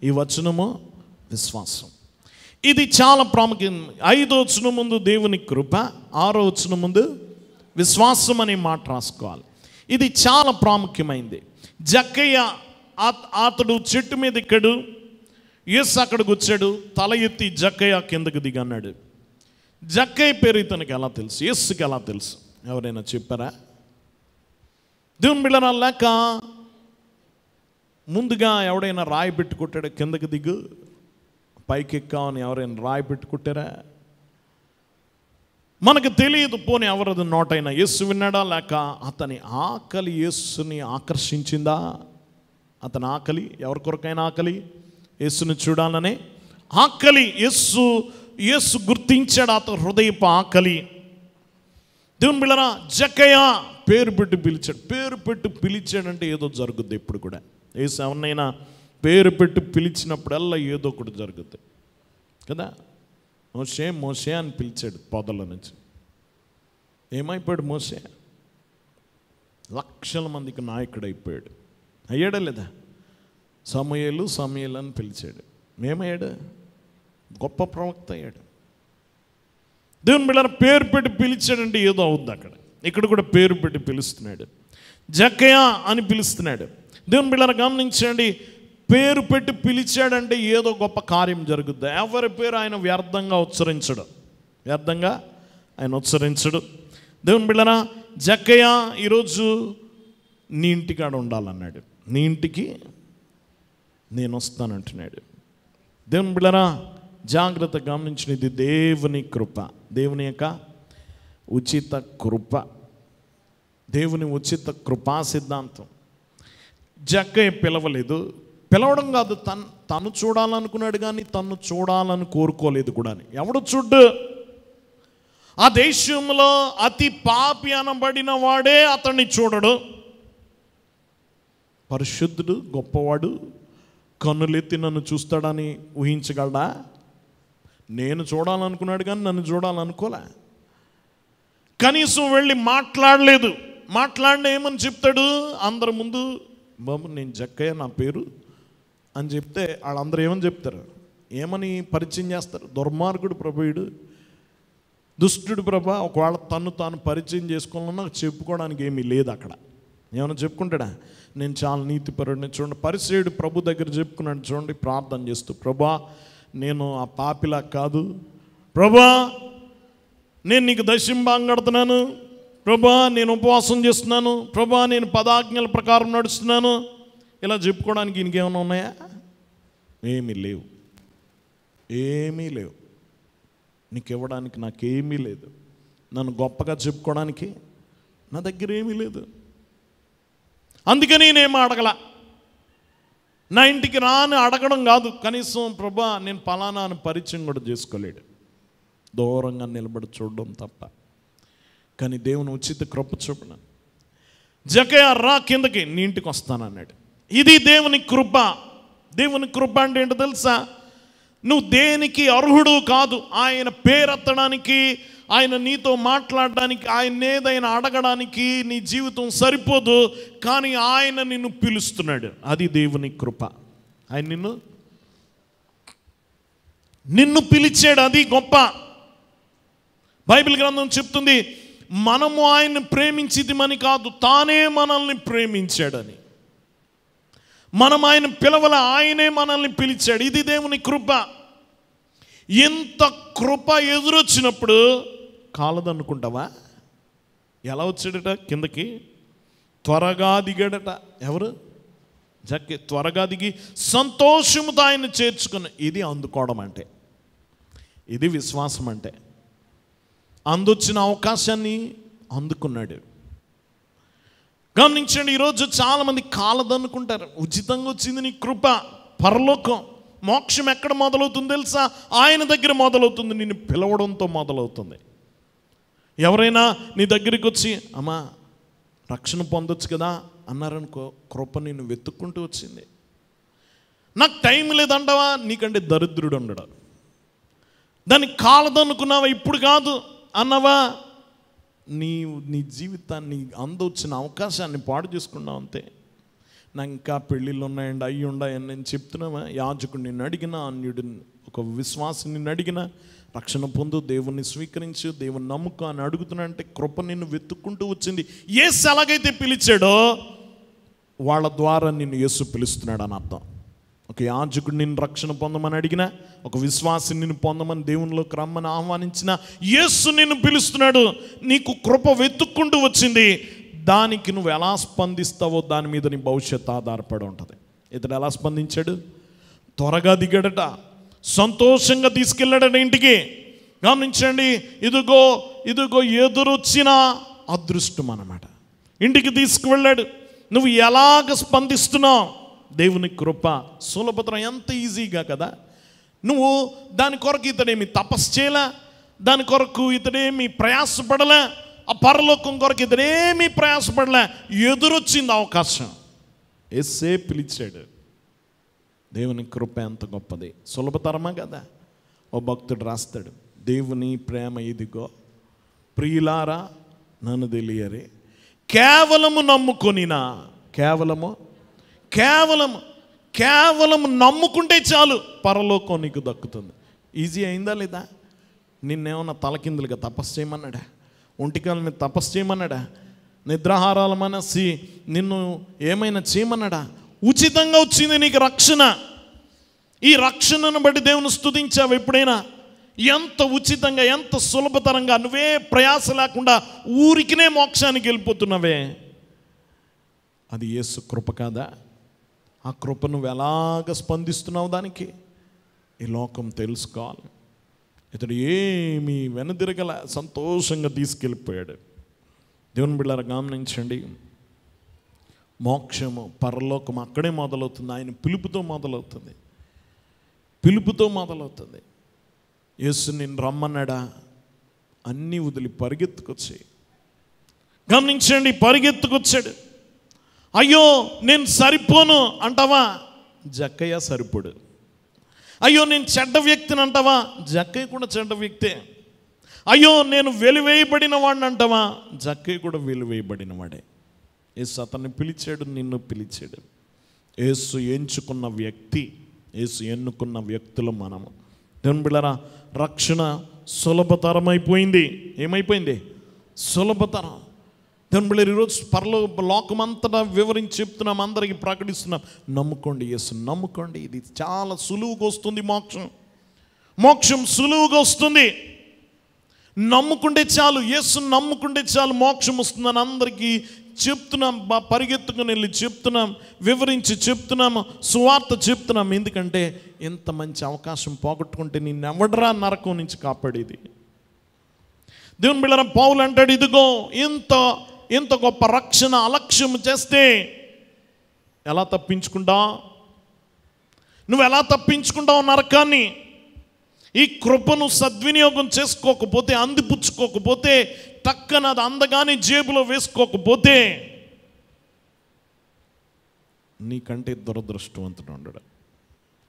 ఈ వచనము విశ్వాసం. ఇది చాలా ప్రాముఖ్యం. 5వ వచనం ముందు దేవుని కృప, 6వ వచనం ముందు విశ్వాసం అనే మాట రాసుకోవాలి. ఇది చాలా ప్రాముఖ్యమైంది. జక్కయ్య అతడు చెట్టు మీద ఎక్కాడు, యేసు అక్కడికి వచ్చాడు, తల ఎత్తి జక్కయ్య కిందకు దిగన్నాడు. జక్కయ్య పేరు ఇతనికి ఎలా తెలుసు? యేసుకి ఎలా తెలుసు? ఎవరైనా చెప్పారా? దేవుని బిడ్డరా, లేక ముందుగా ఎవడైనా రాయి పెట్టుకుంటాడు, కిందకి దిగు పైకి ఎక్కామని ఎవరైనా రాయి పెట్టుకుంటారా? మనకు తెలియదు. పోనీ ఎవరది నోటైనా యేసు విన్నాడా? లేక అతని ఆకలి యేసుని ఆకర్షించిందా? అతని ఆకలి, ఎవరి కొరకైనా ఆకలి, యేసుని చూడాలనే ఆకలి. యేసు గుర్తించాడు అతని హృదయపు ఆకలి. దేవుని బిడ్డరా, జక్కయ్య పేరు పెట్టి పిలిచాడు. పేరు పెట్టి పిలిచాడంటే ఏదో జరుగుద్ది. ఎప్పుడు కూడా యేసు ఎవరినైనా పేరు పెట్టి పిలిచినప్పుడల్లా ఏదో ఒకటి జరుగుద్ది కదా. మోషే మోషే అని పిలిచాడు పొదల నుంచి. ఏమైపోయాడు మోషే? లక్షల మందికి నాయకుడు అయిపోయాడు. అయ్యాడా లేదా? సమూయేలు సమూయేలు అని పిలిచాడు. ఏమయ్యాడు? గొప్ప ప్రవక్త అయ్యాడు. దేవుని బిడ్డల పేరు పెట్టి పిలిచాడంటే ఏదో అవుద్ది అక్కడ. ఇక్కడ కూడా పేరు పెట్టి పిలుస్తున్నాడు. జక్కయ్య అని పిలుస్తున్నాడు. దేవుని బిడ్డల గమనించండి, పేరు పెట్టి పిలిచాడంటే ఏదో గొప్ప కార్యం జరుగుద్ది. ఎవరి పేరు ఆయన వ్యర్థంగా ఉచ్చరించడు. దేవుని బిడ్డరా, జక్కయ్య ఈరోజు నీ ఇంటికాడ ఉండాలన్నాడు. నీ ఇంటికి నేను వస్తానంటున్నాడు. దేవుని బిడ్డరా, జాగ్రత్త గమనించిన, ఇది దేవుని కృప, దేవుని యొక్క ఉచిత కృప, దేవుని ఉచిత కృపా సిద్ధాంతం. జక్కయ్య పిలవలేదు. పిలవడం కాదు, తను చూడాలనుకున్నాడు కానీ తను చూడాలని కోరుకోలేదు కూడా. ఎవడు చూడ్డు? ఆ దేశంలో అతి పాపి అనబడిన వాడే అతన్ని చూడడు. పరిశుద్ధుడు, గొప్పవాడు కన్నులెత్తి నన్ను చూస్తాడని ఊహించగలడా? నేను చూడాలనుకున్నాడు కానీ నన్ను చూడాలనుకోలే. కనీసం వెళ్ళి మాట్లాడలేదు. మాట్లాడిన ఏమని చెప్తాడు? అందరి ముందు, బాబు నేను జక్కయ్య నా పేరు అని చెప్తే వాళ్ళందరూ ఏమని చెప్తారు? ఏమని పరిచయం చేస్తారు? దుర్మార్గుడు ప్రభాయుడు, దుష్టుడు ప్రభా. ఒకవేళ తాను పరిచయం చేసుకోవాలన్నా చెప్పుకోవడానికి ఏమీ లేదు అక్కడ. ఏమైనా చెప్పుకుంటాడా? నేను చాలా నీతిపరుడిని. చూడండి, పరిసేయుడు ప్రభు దగ్గర చెప్పుకున్నాడు. చూడండి, ప్రార్థన చేస్తూ, ప్రభా నేను ఆ పాపిలా కాదు ప్రభా, నేను నీకు దశంభాగం కడుతున్నాను ప్రభా, నేను ఉపవాసం చేస్తున్నాను ప్రభా, నేను 10 ఆజ్ఞల ప్రకారం నడుస్తున్నాను. ఇలా చెప్పుకోవడానికి ఇంకేమైనా ఉన్నాయా? ఏమీ లేవు. నీకు ఇవ్వడానికి నాకేమీ లేదు. నన్ను గొప్పగా చెప్పుకోవడానికి నా దగ్గర ఏమీ లేదు. అందుకని నేనేమో అడగల. నా ఇంటికి రాని అడగడం కాదు, కనీసం ప్రభా నేను పలానా అని పరిచయం కూడా చేసుకోలేడు. దూరంగా నిలబడి చూడడం తప్ప. కానీ దేవుని ఉచిత కృప చూపన, జక్కయ్య రా కిందకి, నీ ఇంటికి వస్తానన్నాడు. ఇది దేవుని కృప. దేవుని కృప అంటే ఏంటో తెలుసా? నువ్వు దేనికి అర్హుడు కాదు. ఆయన పేరెత్తడానికి, ఆయన నీతో మాట్లాడడానికి, ఆయన ఏదైనా అడగడానికి నీ జీవితం సరిపోదు. కానీ ఆయన నిన్ను పిలుస్తున్నాడు. అది దేవుని కృప. ఆయన నిన్ను పిలిచాడు. అది గొప్ప. బైబిల్ గ్రంథం చెప్తుంది, మనము ఆయన్ని ప్రేమించిదిమని కాదు, తానే మనల్ని ప్రేమించాడని. మనం ఆయన పిలవల, ఆయనే మనల్ని పిలిచాడు. ఇది దేవుని కృప. ఎంత కృప ఎదురొచ్చినప్పుడు కాలదనుకుంటావా? ఎలా వచ్చాడట కిందకి? త్వరగా దిగాడట. ఎవరు? జక్కే త్వరగా దిగి సంతోషముతో ఆయన చేర్చుకుని. ఇది అందుకోవడం అంటే, ఇది విశ్వాసం అంటే. అందొచ్చిన అవకాశాన్ని అందుకున్నాడు. గమనించండి, ఈరోజు చాలామంది కాలదనుకుంటారు. ఉచితంగా వచ్చింది నీ కృప, పరలోకం, మోక్షం ఎక్కడ మొదలవుతుంది తెలుసా? ఆయన దగ్గర మొదలవుతుంది. నిన్ను పిలవడంతో మొదలవుతుంది. ఎవరైనా నీ దగ్గరికి వచ్చి అమ్మా రక్షణ పొందొచ్చు కదా అన్నారనుకో, కృప నిన్ను వెతుక్కుంటూ వచ్చింది. నాకు టైం లేదంటావా, నీకంటే దరిద్రుడు ఉండడు. దానికి కాలదనుకున్నావా, ఇప్పుడు కాదు అన్నావా, నీ జీవితాన్ని అందొచ్చిన అవకాశాన్ని పాడు చేసుకున్నావు అంతే. నాకు ఇంకా పెళ్ళిళ్ళు ఉన్నాయండి, అయ్యి ఉన్నాయని నేను చెప్తున్నావా? యాజకుడు నిన్ను అడిగినా, అన్యుడు ఒక విశ్వాసం నిన్ను అడిగినా రక్షణ పొందు, దేవుణ్ణి స్వీకరించు, దేవుని నమ్ముకో అని అడుగుతున్నా అంటే కృప నిన్ను వెతుక్కుంటూ వచ్చింది. యేసు ఎలాగైతే పిలిచాడో వాళ్ళ ద్వారా నిన్ను యేసు పిలుస్తున్నాడు అని అర్థం. ఒక యాజకుడు నిన్ను రక్షణ పొందమని అడిగినా, ఒక విశ్వాసి నిన్ను పొందమని దేవునిలోకి రమ్మని ఆహ్వానించిన యేసు నిన్ను పిలుస్తున్నాడు. నీకు కృప వెతుక్కుంటూ వచ్చింది. దానికి నువ్వు ఎలా స్పందిస్తావో దాని మీద నీ భవిష్యత్తు ఆధారపడి ఉంటుంది. ఇతడు ఎలా స్పందించాడు? త్వరగా దిగాడట, సంతోషంగా తీసుకెళ్ళాడట ఇంటికి. గమనించండి, ఇదిగో ఎదురొచ్చిన అదృష్టం అన్నమాట. ఇంటికి తీసుకువెళ్ళాడు. నువ్వు ఎలాగ స్పందిస్తున్నావు? దేవుని కృప సులభతరం, ఎంత ఈజీగా కదా. నువ్వు దాని కొరకు ఇతడేమి తపస్సు చేయలే, దాని కొరకు ఇతడేమి ప్రయాసపడలే, ఆ పరలోకం కొరకు ఇతడేమీ ప్రయాసపడలే. ఎదురొచ్చింది అవకాశం, యేసే పిలిచాడు. దేవుని కృప ఎంత గొప్పది, సులభతరమా కదా. ఓ భక్తుడు రాస్తాడు, దేవుని ప్రేమ ఇదిగో ప్రియులారా నన్ను తెలియరే, కేవలము నమ్ముకొనినా, కేవలము నమ్ముకుంటే చాలు పరలోకం నీకు దక్కుతుంది. ఈజీ అయిందా లేదా? నిన్నేమన్నా తలకిందులుగా తపస్సు చేయమన్నాడా? ఒంటికాల మీద తపస్సు చేయమన్నాడా? నిద్రాహారాలు మనసి నిన్ను ఏమైనా చేయమన్నాడా? ఉచితంగా వచ్చింది నీకు రక్షణ. ఈ రక్షణను బట్టి దేవుని స్తుతించావు ఎప్పుడైనా? ఎంత ఉచితంగా, ఎంత సులభతరంగా, నువ్వే ప్రయాస లేకుండా ఊరికినే మోక్షానికి వెళ్ళిపోతున్నావే. అది యేసు కృప కాదా? ఆ కృప నువ్వు ఎలాగ స్పందిస్తున్నావు దానికి ఈ లోకం తెలుసుకోవాలి. ఇతడు ఏమీ వెనుదిరగల, సంతోషంగా తీసుకెళ్ళిపోయాడు. దేవుని బిడ్డలారా గమనించండి, మోక్షము, పరలోకం అక్కడే మొదలవుతుంది. ఆయన పిలుపుతో మొదలవుతుంది. యేసు నిన్ను రమ్మన్నాడా? అన్నీ వదిలి పరిగెత్తుకొచ్చాయి. గమనించండి, పరిగెత్తుకొచ్చాడు. అయ్యో నేను సరిపోను అంటావా? జక్కయ్య సరిపోడు. అయ్యో నేను చెడ్డ వ్యక్తిని అంటావా? జక్కయ్య కూడా చెడ్డ వ్యక్తే. అయ్యో నేను వెలివేయబడిన వాడిని అంటావా? జక్కయ్య కూడా వెలివేయబడిన వాడే. యేసు అతన్ని పిలిచాడు, నిన్ను పిలిచాడు. యేసు ఎంచుకున్న వ్యక్తి, యేసు ఎన్నుకున్న వ్యక్తులు మనము. దేవుని బిడ్డలారా, రక్షణ సులభతరమైపోయింది. ఏమైపోయింది? సులభతరం. దేవుని బిడ్డలారా, ఈరోజు లోకమంతటా వివరించి చెప్తున్నాం, అందరికీ ప్రకటిస్తున్నాం, నమ్ముకోండి, యేసు నమ్ముకోండి. ఇది చాలా సులువుగా వస్తుంది. మోక్షం సులువుగా వస్తుంది. నమ్ముకుంటే చాలు, యేసు నమ్ముకుంటే చాలు మోక్షం వస్తుందని అందరికీ చెప్తున్నాం. పరిగెత్తుకుని వెళ్ళి చెప్తున్నాం, వివరించి చెప్తున్నాము, సువార్త చెప్తున్నాం. ఎందుకంటే ఇంత మంచి అవకాశం పోగొట్టుకుంటే నిన్నెవడరా నరకం నుంచి కాపాడేది? దేవుని బిడ్డలారా, పౌలు అంటాడు, ఇదిగో ఇంత గొప్ప రక్షణ అలక్ష్యం చేస్తే ఎలా తప్పించుకుంటావు? నువ్వు ఎలా తప్పించుకుంటావు నరకాన్ని? ఈ కృపను సద్వినియోగం చేసుకోకపోతే, అందిపుచ్చుకోకపోతే, టక్కన అది అందగానే జేబులో వేసుకోకపోతే నీకంటే దురదృష్టవంతుడు ఉండడు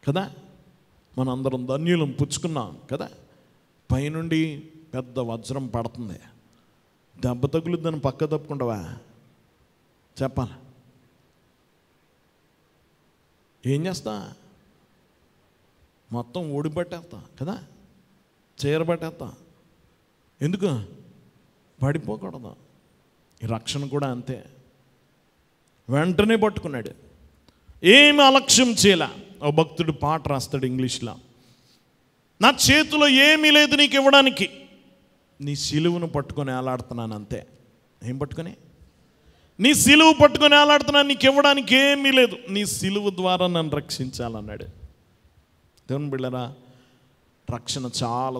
కదా. మనందరం ధన్యులం, పుచ్చుకున్నాం కదా. పైనుండి పెద్ద వజ్రం పడుతుంది, దెబ్బ తగులుద్దని పక్క తప్పుకుంటావా? చెప్పాలి, ఏం చేస్తా? మొత్తం ఓడిపట్టేస్తా కదా, చీరబట్టేస్తా. ఎందుకు? పడిపోకూడదు. ఈ రక్షణ కూడా అంతే. వెంటనే పట్టుకున్నాడు, ఏమి అలక్ష్యం చేయలే. ఓ భక్తుడు పాట రాస్తాడు ఇంగ్లీష్లో, నా చేతిలో ఏమీ లేదు నీకు ఇవ్వడానికి, నీ సిలువను పట్టుకొని ఏలాడుతున్నాను అంతే. ఏం పట్టుకొని? నీ సిలువు పట్టుకొని ఆలాడుతున్నా, నీకు ఇవ్వడానికి ఏమీ లేదు, నీ సిలువు ద్వారా నన్ను రక్షించాలన్నాడు. దేవుని బిడ్డలారా, రక్షణ చాలా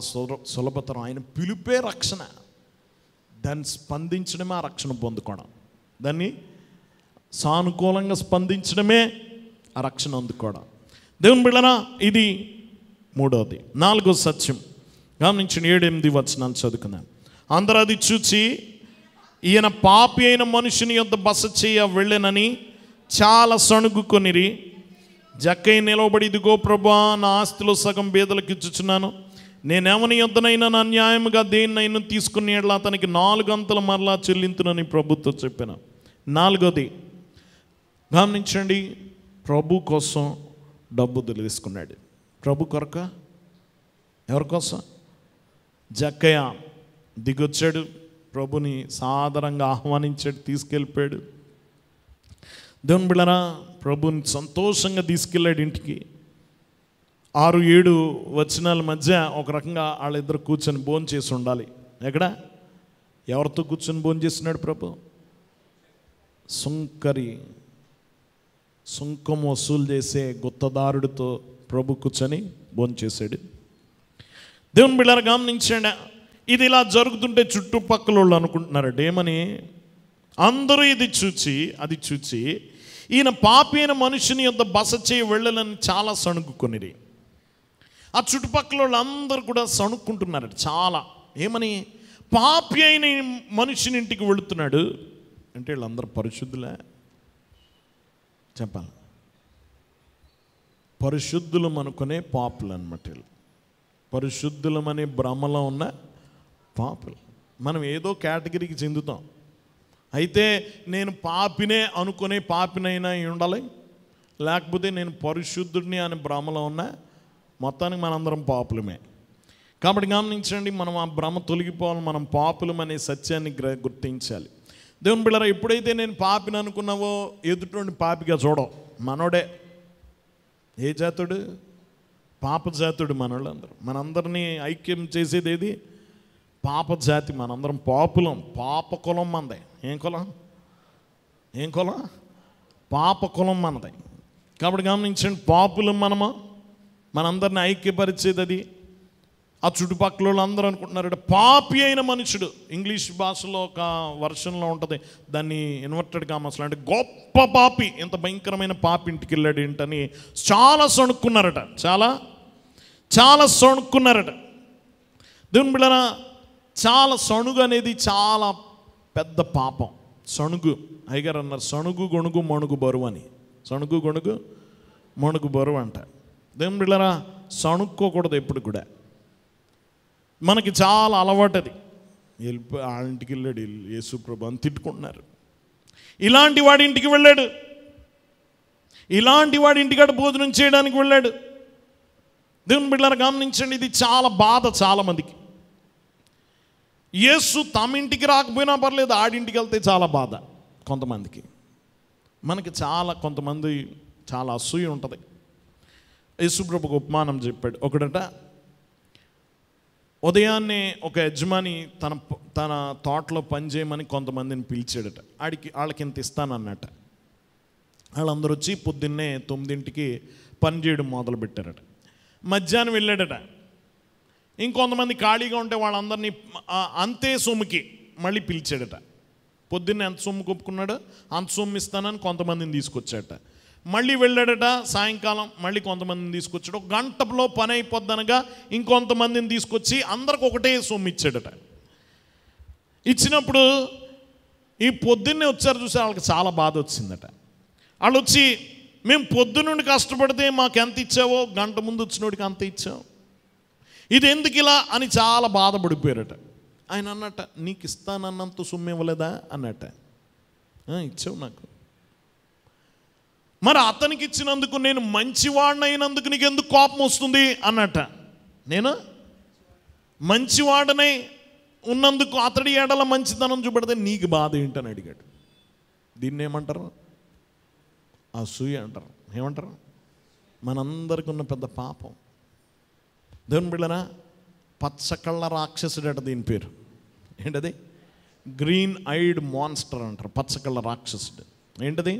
సులభతరం. ఆయన పిలుపే రక్షణ. దాన్ని స్పందించడమే ఆ రక్షణ పొందుకోవడం. దాన్ని సానుకూలంగా స్పందించడమే ఆ రక్షణ అందుకోవడం. దేవుని బిడ్డలారా, ఇది మూడవది. నాలుగో సత్యం గమనించిన 7-8 వచనాలు చదువుకున్నాను. అందరూ అది చూచి ఈయన పాపి అయిన మనుషుని యొద్ద బస చేయ వెళ్ళెనని చాలా సణుగుకొనిరి. జక్కయ్య నిలవబడి, ఇదిగో ప్రభువా, నా ఆస్తిలో సగం బీదలకు ఇచ్చుచున్నాను. నేనెవని యొద్దనైనా నా న్యాయముగా దేన్నైనా తీసుకుని ఎట్లా అతనికి 4 అంతలు మరలా చెల్లింతునని ప్రభుతో చెప్పాను. నాలుగోది గమనించండి, ప్రభు కోసం డబ్బు తీసుకున్నాడు. ప్రభు కొరక, ఎవరి కోసం? జక్కయ్య దిగొచ్చాడు, ప్రభుని సాదరంగా ఆహ్వానించాడు, తీసుకెళ్ళిపోయాడు. దేవుని బిడ్డలారా, ప్రభుని సంతోషంగా తీసుకెళ్ళాడు ఇంటికి. 6-7 వచనాల మధ్య ఒక రకంగా వాళ్ళిద్దరు కూర్చొని భోజనం చేసి ఉండాలి. ఎక్కడ, ఎవరితో కూర్చొని భోజనం చేస్తున్నాడు ప్రభు? సుంకం వసూలు చేసే గుత్తదారుడితో ప్రభు కూర్చొని భోజనం చేశాడు. దేవుని బిడ్డలారా, గమనించండి, ఇది ఇలా జరుగుతుంటే చుట్టుపక్కల వాళ్ళు అనుకుంటున్నారట ఏమని? అందరూ అది చూచి ఈయన పాపి అయిన మనుషుని యొద్ద బస చేయి వెళ్ళాలని చాలా సణుగుకొనిరి. ఆ చుట్టుపక్కల వాళ్ళు అందరూ కూడా సణుక్కుంటున్నారట చాలా. ఏమని? పాపి అయిన మనుషుని ఇంటికి వెళుతున్నాడు అంటే వీళ్ళందరూ పరిశుద్ధులే? చెప్పాలి, పరిశుద్ధులం అనుకునే పాపులు అన్నమాట. పరిశుద్ధులమనే భ్రమలో ఉన్న పాపులు. మనం ఏదో కేటగిరీకి చెందుతాం. అయితే నేను పాపినే అనుకునే పాపినైనా ఉండాలి, లేకపోతే నేను పరిశుద్ధుడిని అనే భ్రమలో ఉన్న మొత్తానికి మనందరం పాపులమే. కాబట్టి గమనించండి, మనం ఆ భ్రమ తొలగిపోవాలి. మనం పాపులం అనే సత్యాన్ని గుర్తించాలి. దేవుని బిడ్డలారా, ఎప్పుడైతే నేను పాపిని అనుకున్నావో ఎదుటి పాపిగా చూడవు. మనోడే. ఏ జాతుడు? పాప జాతుడు. మనోళ్ళందరూ, మనందరినీ ఐక్యం చేసేది ఏది? పాప జాతి. మనందరం పాపులం. పాప కులం మనదే. ఏం కులం? పాప కులం మనదే. కాబట్టి గమనించండి, పాపులం మనము. మనందరిని ఐక్యపరిచేది అది. ఆ చుట్టుపక్కల వాళ్ళు అందరూ అనుకుంటున్నారు పాపి అయిన మనుషుడు. ఇంగ్లీష్ భాషలో ఒక వర్షన్లో ఉంటుంది, దాన్ని ఇన్వర్టెడ్ కామర్స్లో అంటే గొప్ప పాపి, ఎంత భయంకరమైన పాపి ఇంటికి వెళ్ళాడు ఏంటని చాలా సణుక్కున్నారట. చాలా సణుక్కున్నారట. దేవుని బిడ్డలారా, చాలా సణుగు అనేది చాలా పెద్ద పాపం. సణుగు, అయ్యగారు అన్నారు, సణుగు గొణుగు మణుగు బరువు అని. సణుగు గొణుగు మణుగు బరువు అంట. దేవుని బిడ్డలారా, సణుక్కోకూడదు ఎప్పుడు కూడా. మనకి చాలా అలవాటు అది. వెళ్ళిపోయి ఆ ఇంటికి వెళ్ళాడు, యేసు ప్రభు అని తిట్టుకుంటున్నారు. ఇలాంటి వాడి ఇంటికి వెళ్ళాడు, ఇలాంటి వాడి ఇంటికాడ భోజనం చేయడానికి వెళ్ళాడు. దేవుని బిడ్డలారా, గమనించండి, ఇది చాలా బాధ చాలా మందికి. యేసు తమ ఇంటికి రాకపోయినా పర్లేదు, ఆడింటికి వెళ్తే చాలా బాధ కొంతమందికి. మనకి కొంతమంది చాలా అసూయ ఉంటుంది. యేసు ప్రభు ఒక ఉపమానం చెప్పాడు. ఒకడట, ఉదయాన్నే ఒక యజమాని తన తోటలో పనిచేయమని కొంతమందిని పిలిచాడట. వాళ్ళకి ఇంత ఇస్తానన్నట. వాళ్ళందరూ వచ్చి పొద్దున్నే 9ంటికి పని చేయడం మొదలుపెట్టారట. మధ్యాహ్నం వెళ్ళాడట. ఇంకొంతమంది ఖాళీగా ఉంటే వాళ్ళందరినీ అంతే సొమ్ముకి మళ్ళీ పిలిచాడట. పొద్దున్నే ఎంత సొమ్ము కొప్పుకున్నాడో అంత సొమ్ము ఇస్తానని కొంతమందిని తీసుకొచ్చాడట. మళ్ళీ వెళ్ళాడట. సాయంకాలం మళ్ళీ కొంతమందిని తీసుకొచ్చాడు. 1 గంటలో పని అయిపోద్దనగా ఇంకొంతమందిని తీసుకొచ్చి అందరికి ఒకటే సొమ్ము ఇచ్చాడట. ఇచ్చినప్పుడు ఈ పొద్దున్నే వచ్చారు చూసి వాళ్ళకి చాలా బాధ వచ్చిందట. వాళ్ళు వచ్చి, మేము పొద్దున్నుండి కష్టపడితే మాకు ఎంత ఇచ్చావో 1 గంట ముందు వచ్చినోడికి అంత ఇచ్చావు, ఇది ఎందుకు ఇలా అని చాలా బాధపడిపోయారట. ఆయన అన్నట్ట, నీకు ఇస్తానన్నంత సొమ్ము ఇవ్వలేదా అన్నట్ట. ఇచ్చావు నాకు. మరి అతనికి ఇచ్చినందుకు నేను మంచివాడిని అయినందుకు నీకు ఎందుకు కోపం వస్తుంది అన్నట్ట. నేను మంచివాడనై ఉన్నందుకు అతడి ఏడల మంచితనం చూపెడితే నీకు బాధ ఏంటని అడిగాడు. దీన్ని ఏమంటారు? అసూయ అంటారు. ఏమంటారు? మనందరికీ ఉన్న పెద్ద పాపం. దేవుని బిడ్డలారా, పచ్చకళ్ళ రాక్షసుడట దీని పేరు. ఏంటది? గ్రీన్ ఐడ్ మాన్స్టర్ అంటారు, పచ్చకళ్ళ రాక్షసుడు. ఏంటది?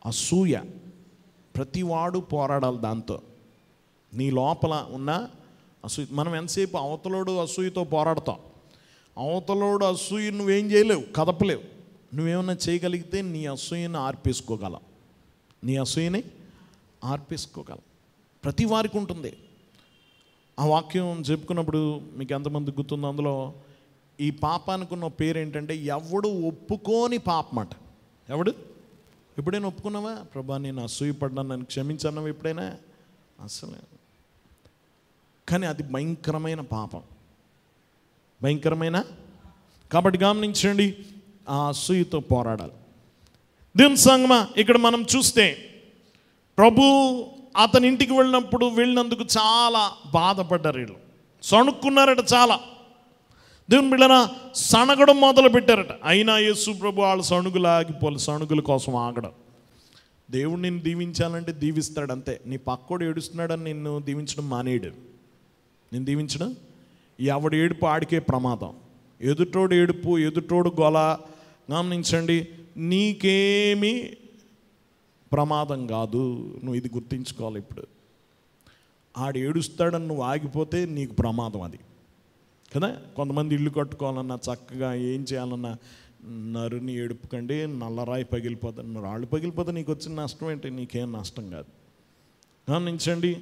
అసూయ. ప్రతివాడు పోరాడాలి దాంతో. నీ లోపల ఉన్న అసూయ. మనం ఎంతసేపు అవతలోడు అసూయతో పోరాడతాం. అవతలోడు అసూయ నువ్వేం చేయలేవు, కదపలేవు. నువ్వేమన్నా చేయగలిగితే నీ అసూయని ఆర్పేసుకోగలవు. నీ అసూయని ఆర్పేసుకోగలవు. ప్రతి వారికి ఉంటుంది. ఆ వాక్యం చెప్పుకున్నప్పుడు మీకు ఎంతమంది గుర్తుందో, అందులో ఈ పాపానికి ఉన్న పేరు ఏంటంటే ఎవడు ఒప్పుకోని పాపం అట. ఎవడు? ఎప్పుడైనా ఒప్పుకున్నావా? ప్రభా నేను అసూయపడ్డాను, నన్ను క్షమించన్నావు ఎప్పుడైనా? అసలు. కానీ అది భయంకరమైన పాపం, భయంకరమైన. కాబట్టి గమనించండి, ఆ అసూయతో పోరాడాలి. దేవుని సంగమా, ఇక్కడ మనం చూస్తే ప్రభు అతని ఇంటికి వెళ్ళినందుకు చాలా బాధపడ్డారు. వీళ్ళు సణుక్కున్నారట చాలా. దేవుని బిడ్డన సణగడం మొదలు పెట్టారట. అయినా యేసు ప్రభు వాళ్ళ సణుగులు ఆగిపోలే. సణుగుల కోసం ఆగడం. దేవుడు నిన్ను దీవించాలంటే దీవిస్తాడు అంతే. నీ పక్కోడు ఏడుస్తున్నాడని నిన్ను దీవించడం మానేయడు. నేను దీవించడం, ఎవడు ఏడుపు ఆడికే ప్రమాదం. ఎదుటోడు ఏడుపు, ఎదుటోడు గొల, గమనించండి, నీకేమీ ప్రమాదం కాదు. నువ్వు ఇది గుర్తించుకోవాలి. ఇప్పుడు ఆడు ఏడుస్తాడని నువ్వు ఆగిపోతే నీకు ప్రమాదం అది కదా. కొంతమంది ఇల్లు కట్టుకోవాలన్నా, చక్కగా ఏం చేయాలన్నా, నరుని ఏడుపుకండి, నల్లరాయి పగిలిపోతుంది. రాళ్ళు పగిలిపోతే నీకు వచ్చిన నష్టం ఏంటి? నీకేం నష్టం కాదు. గమనించండి,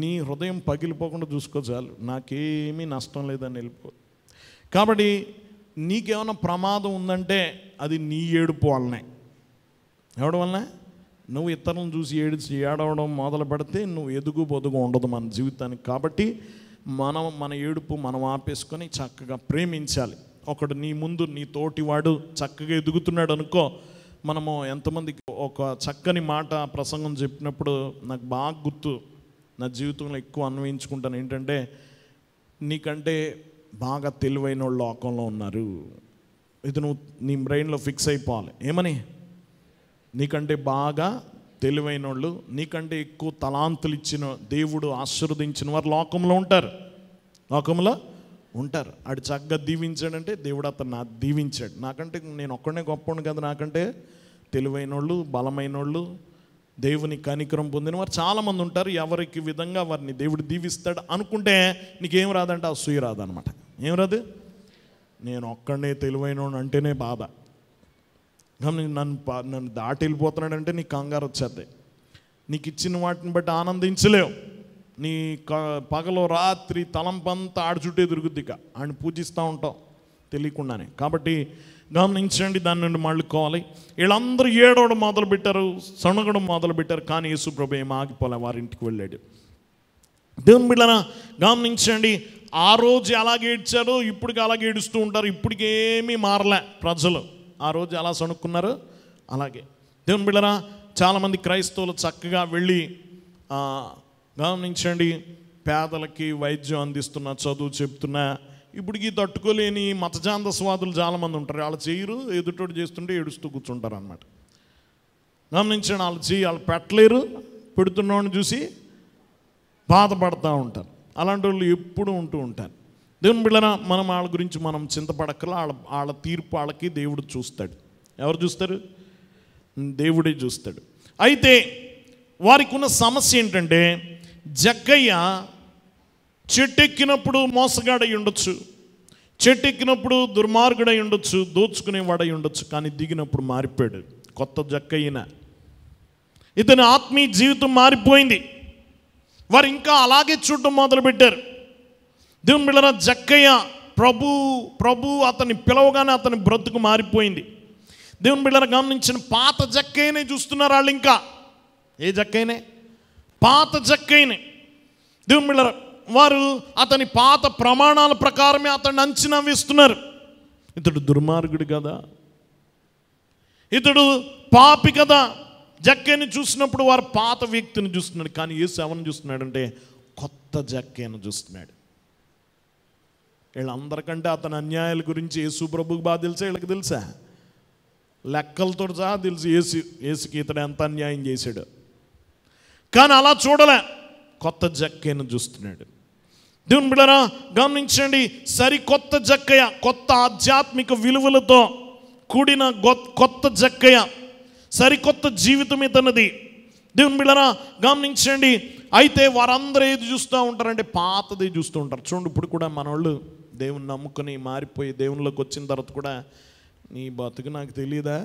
నీ హృదయం పగిలిపోకుండా చూసుకో చాలు. నాకేమీ నష్టం లేదని వెళ్ళిపో. కాబట్టి నీకేమైనా ప్రమాదం ఉందంటే అది నీ ఏడుపు వల్లనే. ఎవడి వల్లనే? నువ్వు ఇతరులను చూసి ఏడవడం మొదలు పెడితే నువ్వు ఎదుగు బొదుగు ఉండదు మన జీవితానికి. కాబట్టి మన ఏడుపు మనం ఆపేసుకొని చక్కగా ప్రేమించాలి. ఒకడు నీ ముందు, నీ తోటివాడు చక్కగా ఎదుగుతున్నాడు అనుకో. మనము ఎంతమందికి ఒక చక్కని మాట ప్రసంగం చెప్పినప్పుడు నాకు బాగా గుర్తు, నా జీవితంలో ఎక్కువ అన్వయించుకుంటాను. ఏంటంటే, నీకంటే బాగా తెలివైన వాళ్ళు లోకంలో ఉన్నారు. ఇది నువ్వు నీ బ్రెయిన్లో ఫిక్స్ అయిపోవాలి. ఏమని? నీకంటే బాగా తెలివైన వాళ్ళు, నీకంటే ఎక్కువ తలాంతులు ఇచ్చిన, దేవుడు ఆశీర్వదించిన వారు లోకంలో ఉంటారు. లోకంలో ఉంటారు. ఆడు చక్కగా దీవించాడంటే దేవుడు అతను దీవించాడు. నాకంటే నేను ఒక్కడనే గొప్పవాడు కదా. నాకంటే తెలివైన వాళ్ళు, బలమైన వాళ్ళు, దేవుని కనికరం పొందిన వారు చాలామంది ఉంటారు. ఎవరికి విధంగా వారిని దేవుడు దీవిస్తాడు అనుకుంటే నీకేం రాదంటే అసూయ రాదనమాట. ఏం రాదు? నేను ఒక్కడనే తెలివైన అంటేనే బాధ. నన్ను దాటి వెళ్ళిపోతున్నాడంటే నీకు కంగారు వచ్చేద్ది. నీకు ఇచ్చిన వాటిని బట్టి ఆనందించలేవు. నీ పగలో రాత్రి తలంపంతా ఆడి చుట్టే తిరుగుద్ది. ఇక ఆయన పూజిస్తూ ఉంటాం తెలియకుండానే. కాబట్టి గమనించండి, దాని నుండి మళ్ళుకోవాలి. వీళ్ళందరూ ఏడవడం మొదలుపెట్టారు, సణగడం మొదలుపెట్టారు. కానీ యేసు ప్రభు ఏం ఆగిపోలే, వారింటికి వెళ్ళాడు. దేవుని బిడ్డలారా గమనించండి, ఆ రోజు అలాగే ఏడ్చారు, ఇప్పటికి అలాగే ఏడుస్తూ ఉంటారు. ఇప్పటికేమీ మారలే ప్రజలు. ఆ రోజు ఎలా సణుక్కున్నారు అలాగే. దేవుని బిడ్డలారా, చాలామంది క్రైస్తవులు చక్కగా వెళ్ళి గమనించండి, పేదలకి వైద్యం అందిస్తున్నా, చదువు చెప్తున్నా. ఇప్పటికి తట్టుకోలేని మతజాంధస్వాదులు చాలామంది ఉంటారు. వాళ్ళు చేయరు, ఎదుటోడు చేస్తుంటే ఏడుస్తూ కూర్చుంటారు అన్నమాట. గమనించండి, వాళ్ళు పెట్టలేరు, పెడుతున్నవాడిని చూసి బాధపడుతూ ఉంటారు. అలాంటి వాళ్ళు ఎప్పుడు ఉంటూ ఉంటారు. దేవుని బిడ్డలారా, మనం వాళ్ళ గురించి మనం చింతపడక్కల. వాళ్ళ తీర్పు వాళ్ళకి దేవుడు చూస్తాడు. ఎవరు చూస్తారు? దేవుడే చూస్తాడు. అయితే వారికి ఉన్న సమస్య ఏంటంటే, జక్కయ్య చెట్టెక్కినప్పుడు మోసగాడై ఉండొచ్చు, చెట్టెక్కినప్పుడు దుర్మార్గుడై ఉండొచ్చు, దోచుకునేవాడై ఉండొచ్చు. కానీ దిగినప్పుడు మారిపోయాడు. కొత్త జక్కయ్యన. ఇతని ఆత్మీయ జీవితం మారిపోయింది. వారు ఇంకా అలాగే చూడటం మొదలుపెట్టారు. దేవుని బిడ్డలారా, జక్కయ్య ప్రభు అతన్ని పిలవగానే అతని బ్రతుకు మారిపోయింది. దేవుని బిడ్డలారా గమనించిన, పాత జక్కయ్యనే చూస్తున్నారు వాళ్ళు. ఇంకా ఏ జక్కయ్యనే? పాత జక్కయ్యనే. దేవుని బిడ్డలారా, వారు అతని పాత ప్రమాణాల ప్రకారమే అతన్ని అంచనా వేస్తున్నారు. ఇతడు దుర్మార్గుడు కదా, ఇతడు పాపి కదా. జక్కయ్యని చూసినప్పుడు వారు పాత వ్యక్తిని చూస్తున్నాడు. కానీ యేసు ఎవరిని చూస్తున్నాడంటే కొత్త జక్కయ్యను చూస్తున్నాడు. వీళ్ళందరికంటే అతని అన్యాయాల గురించి యేసు ప్రభుకు బాగా తెలుసా? వీళ్ళకి తెలుసా? లెక్కలతో సహా తెలుసు యేసుకి ఇతడు ఎంత అన్యాయం చేశాడు. కానీ అలా చూడలే, కొత్త జక్కయ్యను చూస్తున్నాడు. దేవుని బిడ్డలారా గమనించండి, సరికొత్త జక్కయ్య, కొత్త ఆధ్యాత్మిక విలువలతో కూడిన కొత్త జక్కయ్య, సరికొత్త జీవితం ఇతనిది. దేవుని బిడ్డలారా గమనించండి. అయితే వారందరూ ఏది చూస్తూ ఉంటారంటే పాతది చూస్తూ ఉంటారు. చూడండి, ఇప్పుడు కూడా మనోళ్ళు దేవుని నమ్ముకొని మారిపోయి దేవునిలోకి వచ్చిన తర్వాత కూడా నీ బతుకు నాకు తెలియదా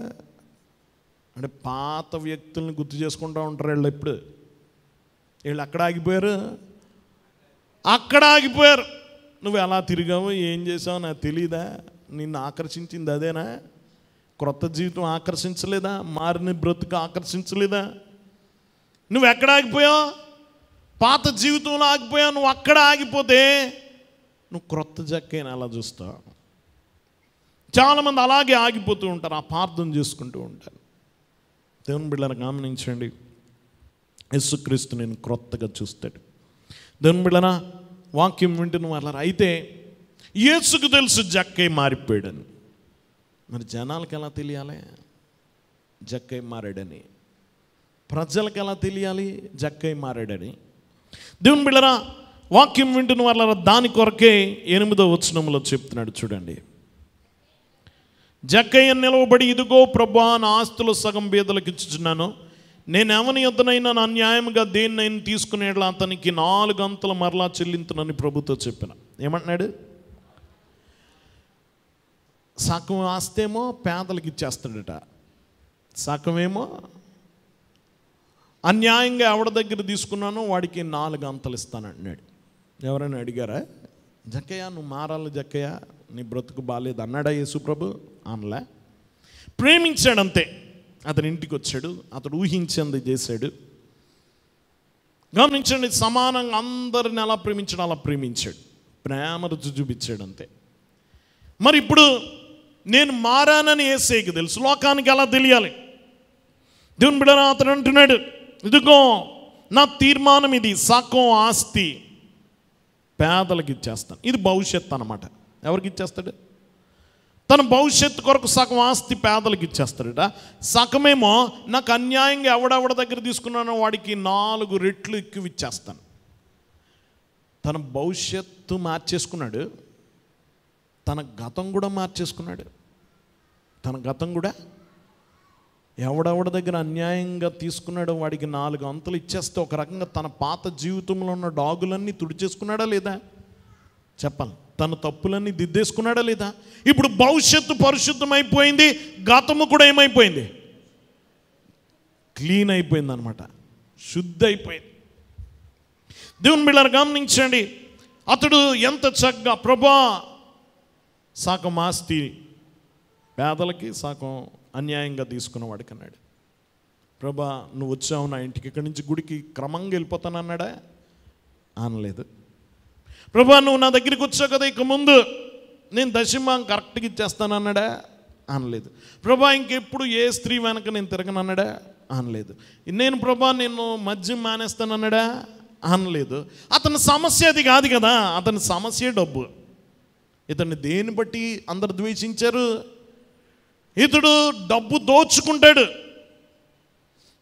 అంటే పాత వ్యక్తుల్ని గుర్తు చేసుకుంటూ ఉంటారు. వీళ్ళు అక్కడ ఆగిపోయారు. నువ్వు ఎలా తిరిగావు, ఏం చేసావు నాకు తెలియదా, నిన్ను ఆకర్షించింది అదేనా, క్రొత్త జీవితం ఆకర్షించలేదా, మారిన బ్రతుకు ఆకర్షించలేదా? నువ్వు ఎక్కడ ఆగిపోయావు? పాత జీవితంలో ఆగిపోయావు. నువ్వు అక్కడ ఆగిపోతే నువ్వు క్రొత్త జక్కైనా అలా చూస్తావు. చాలామంది అలాగే ఆగిపోతూ ఉంటారు, అపార్థం చేసుకుంటూ ఉంటారు. దేవుని బిడ్డలను గమనించండి, యేసుక్రీస్తు నేను క్రొత్తగా చూస్తాడు. దేవుని బిడ్డనా వాక్యం వింటున్న వాళ్ళ అయితే యేసుకు తెలుసు జక్కై మారిపోయాడని. మరి జనాలకు ఎలా తెలియాలి జక్కై మారాడని? ప్రజలకు ఎలా తెలియాలి జక్కై మారాడని? దేవుని బిడ్డరా వాక్యం వింటున్న వాళ్ళ దాని కొరకే 8వ వచనంలో చెప్తున్నాడు. చూడండి, జక్కయ్య నిలవబడి, ఇదిగో ప్రభువా, నా ఆస్తులు సగం బీదలకు ఇచ్చుచున్నాను. నేను ఎవని యొద్దనైనా నా అన్యాయముగా దేన్నైనా తీసుకునేట్లా అతనికి 4 అంతలు మరలా చెల్లింతునని ప్రభుతో చెప్పిన. ఏమంటున్నాడు? సగం ఆస్తేమో పేదలకు ఇచ్చేస్తాడట, సగమేమో అన్యాయంగా ఎవరి దగ్గర తీసుకున్నానో వాడికి 4 అంతలు ఇస్తానంటున్నాడు. ఎవరైనా అడిగారా జక్కయ్య నువ్వు మారాలి, జక్కయ్య నీ బ్రతుకు బాగాలేదు అన్నాడా యేసు ప్రభు? అనలే. ప్రేమించాడు అంతే. అతని ఇంటికి వచ్చాడు, అతడు ఊహించింది చేశాడు. గమనించండి, సమానంగా అందరిని ఎలా ప్రేమించాడు అలా ప్రేమించాడు, ప్రేమ రుచి చూపించాడు అంతే. మరి ఇప్పుడు నేను మారానని యేసేకి తెలుసు, లోకానికి ఎలా తెలియాలి? దేవుని బిడ్డరా అతను అంటున్నాడు, ఇదిగో నా తీర్మానం ఇది, సగం ఆస్తి పేదలకు ఇచ్చేస్తాను. ఇది భవిష్యత్తు అన్నమాట. ఎవరికి ఇచ్చేస్తాడు? తన భవిష్యత్తు కొరకు సగం ఆస్తి పేదలకు ఇచ్చేస్తాడట. సగమేమో నాకు అన్యాయంగా ఎవడెవడ దగ్గర తీసుకున్నానో వాడికి 4 రెట్లు ఎక్కువ ఇచ్చేస్తాను. తన భవిష్యత్తు మార్చేసుకున్నాడు, తన గతం కూడా మార్చేసుకున్నాడు. తన గతం కూడా ఎవడెవడ దగ్గర అన్యాయంగా తీసుకున్నాడో వాడికి 4 అంతలు ఇచ్చేస్తే ఒక రకంగా తన పాత జీవితంలో ఉన్న డాగులన్నీ తుడిచేసుకున్నాడా లేదా? చెప్పాలి. తన తప్పులన్నీ దిద్దేసుకున్నాడా లేదా? ఇప్పుడు భవిష్యత్తు పరిశుద్ధమైపోయింది, గతము కూడా ఏమైపోయింది? క్లీన్ అయిపోయింది అనమాట, శుద్ధి అయిపోయింది. దేవుని బిడ్డలారా గమనించండి, అతడు ఎంత చక్కగా ప్రభా సగం ఆస్తి పేదలకి సగం అన్యాయంగా తీసుకున్న వాడికి అన్నాడు. ప్రభా నువ్వు వచ్చావు నా ఇంటికి, ఇక్కడి నుంచి గుడికి క్రమంగా వెళ్ళిపోతానన్నాడా? అనలేదు. ప్రభా నువ్వు నా దగ్గరికి వచ్చావు కదా, ఇక ముందు నేను దశమం కరెక్ట్గా ఇచ్చేస్తానన్నాడా? అనలేదు. ప్రభా ఇంకెప్పుడు ఏ స్త్రీ వెనక నేను తిరగనన్నాడా? అనలేదు. నేను ప్రభా నేను మద్యం మానేస్తానన్నాడా? అనలేదు. అతని సమస్య అది కాదు కదా, అతని సమస్య డబ్బు. ఇతన్ని దేన్ని బట్టి అందరు ద్వేషించారు? ఇతడు డబ్బు దోచుకుంటాడు,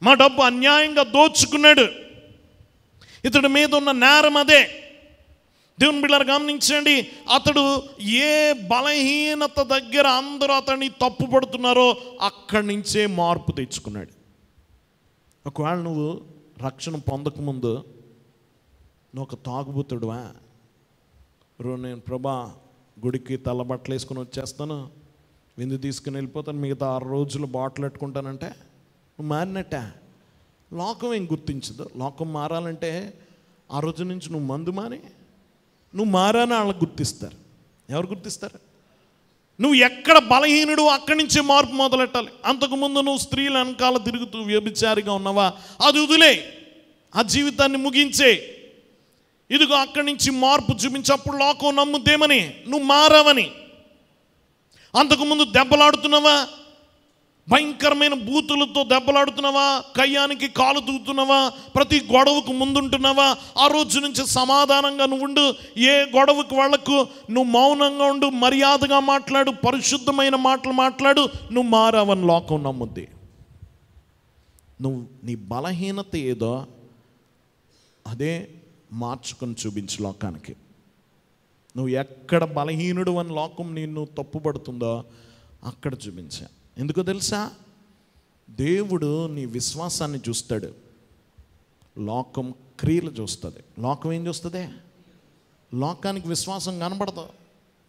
మా డబ్బు అన్యాయంగా దోచుకున్నాడు, ఇతడి మీద ఉన్న నేరం అదే. దేవుని బిడ్డలారా గమనించండి, అతడు ఏ బలహీనత దగ్గర అందరూ అతన్ని తప్పు పడుతున్నారో అక్కడి నుంచే మార్పు తెచ్చుకున్నాడు. ఒకవేళ నువ్వు రక్షణ పొందకముందు నువ్వు ఒక తాగుబోతుడువా, నేను ప్రభా గుడికి తలబట్టలు వేసుకొని వచ్చేస్తాను, విందు తీసుకుని వెళ్ళిపోతాను, మిగతా 6 రోజులు బాటిల్ పెట్టుకుంటానంటే నువ్వు మారినట్ట. లోకం ఏం గుర్తించదు. లోకం మారాలంటే ఆ రోజు నుంచి నువ్వు మందు మాని నువ్వు మారాని వాళ్ళకి గుర్తిస్తారు. ఎవరు గుర్తిస్తారు? నువ్వు ఎక్కడ బలహీనుడు అక్కడి నుంచే మార్పు మొదలెట్టాలి. అంతకుముందు నువ్వు స్త్రీల వెనకాల తిరుగుతూ వ్యభిచారిగా ఉన్నావా, అది వదిలే, ఆ జీవితాన్ని ముగించే. ఇదిగో అక్కడి నుంచి మార్పు చూపించప్పుడు లోకం నమ్ముద్దేమని నువ్వు మారావని. అంతకుముందు దెబ్బలాడుతున్నావా, భయంకరమైన బూతులతో దెబ్బలాడుతున్నావా, కయ్యానికి కాలు దూకుతున్నావా, ప్రతి గొడవకు ముందుంటున్నావా? ఆ రోజు నుంచి సమాధానంగా నువ్వు ఉండు, ఏ గొడవకు వాళ్ళకు నువ్వు మౌనంగా ఉండు, మర్యాదగా మాట్లాడు, పరిశుద్ధమైన మాటలు మాట్లాడు, నువ్వు మారావని లోకం నమ్ముద్ది. నువ్వు నీ బలహీనత ఏదో అదే మార్చుకొని చూపించు లోకానికి. నువ్వు ఎక్కడ బలహీనుడు అని లోకం నిన్ను తప్పుపడుతుందో అక్కడ చూపించా. ఎందుకో తెలుసా? దేవుడు నీ విశ్వాసాన్ని చూస్తాడు, లోకం క్రియలు చూస్తుంది. లోకం ఏం చూస్తుంది? లోకానికి విశ్వాసం కనబడదు.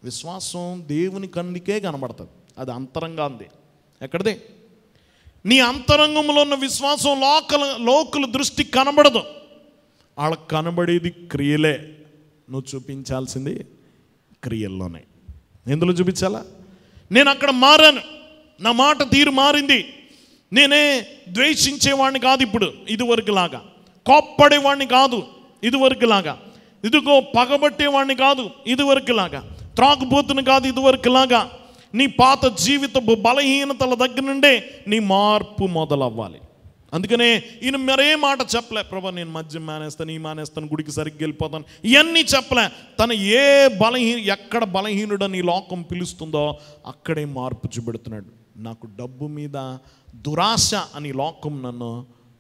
విశ్వాసం దేవుని కన్నుకే కనబడుతుంది. అది అంతరంగా ఉంది. ఎక్కడిది? నీ అంతరంగంలో ఉన్న విశ్వాసం లోకుల దృష్టికి కనబడదు. వాళ్ళకి కనబడేది క్రియలే. నువ్వు చూపించాల్సింది క్రియల్లోనే. ఎందులో చూపించాలా? నేను అక్కడ మారాను, నా మాట తీరు మారింది. నేనే ద్వేషించేవాడిని కాదు ఇప్పుడు ఇదివరకులాగా, కోప్పడేవాడిని కాదు ఇదివరకులాగా, ఇదిగో పగబట్టేవాడిని కాదు ఇదివరకులాగా, త్రాగుబోతుని కాదు ఇదివరకులాగా. నీ పాత జీవితపు బలహీనతల దగ్గర నుండే నీ మార్పు మొదలవ్వాలి. అందుకనే ఈయన మరే మాట చెప్పలే, ప్రభా నేను మద్యం మానేస్తాను, ఈ మానేస్తాను, గుడికి సరిగ్గా వెళ్ళిపోతాను, ఇవన్నీ చెప్పలే. తను ఎక్కడ బలహీనుడని లోకం పిలుస్తుందో అక్కడే మార్పు చూపెడుతున్నాడు. నాకు డబ్బు మీద దురాశ అని లోకం నన్ను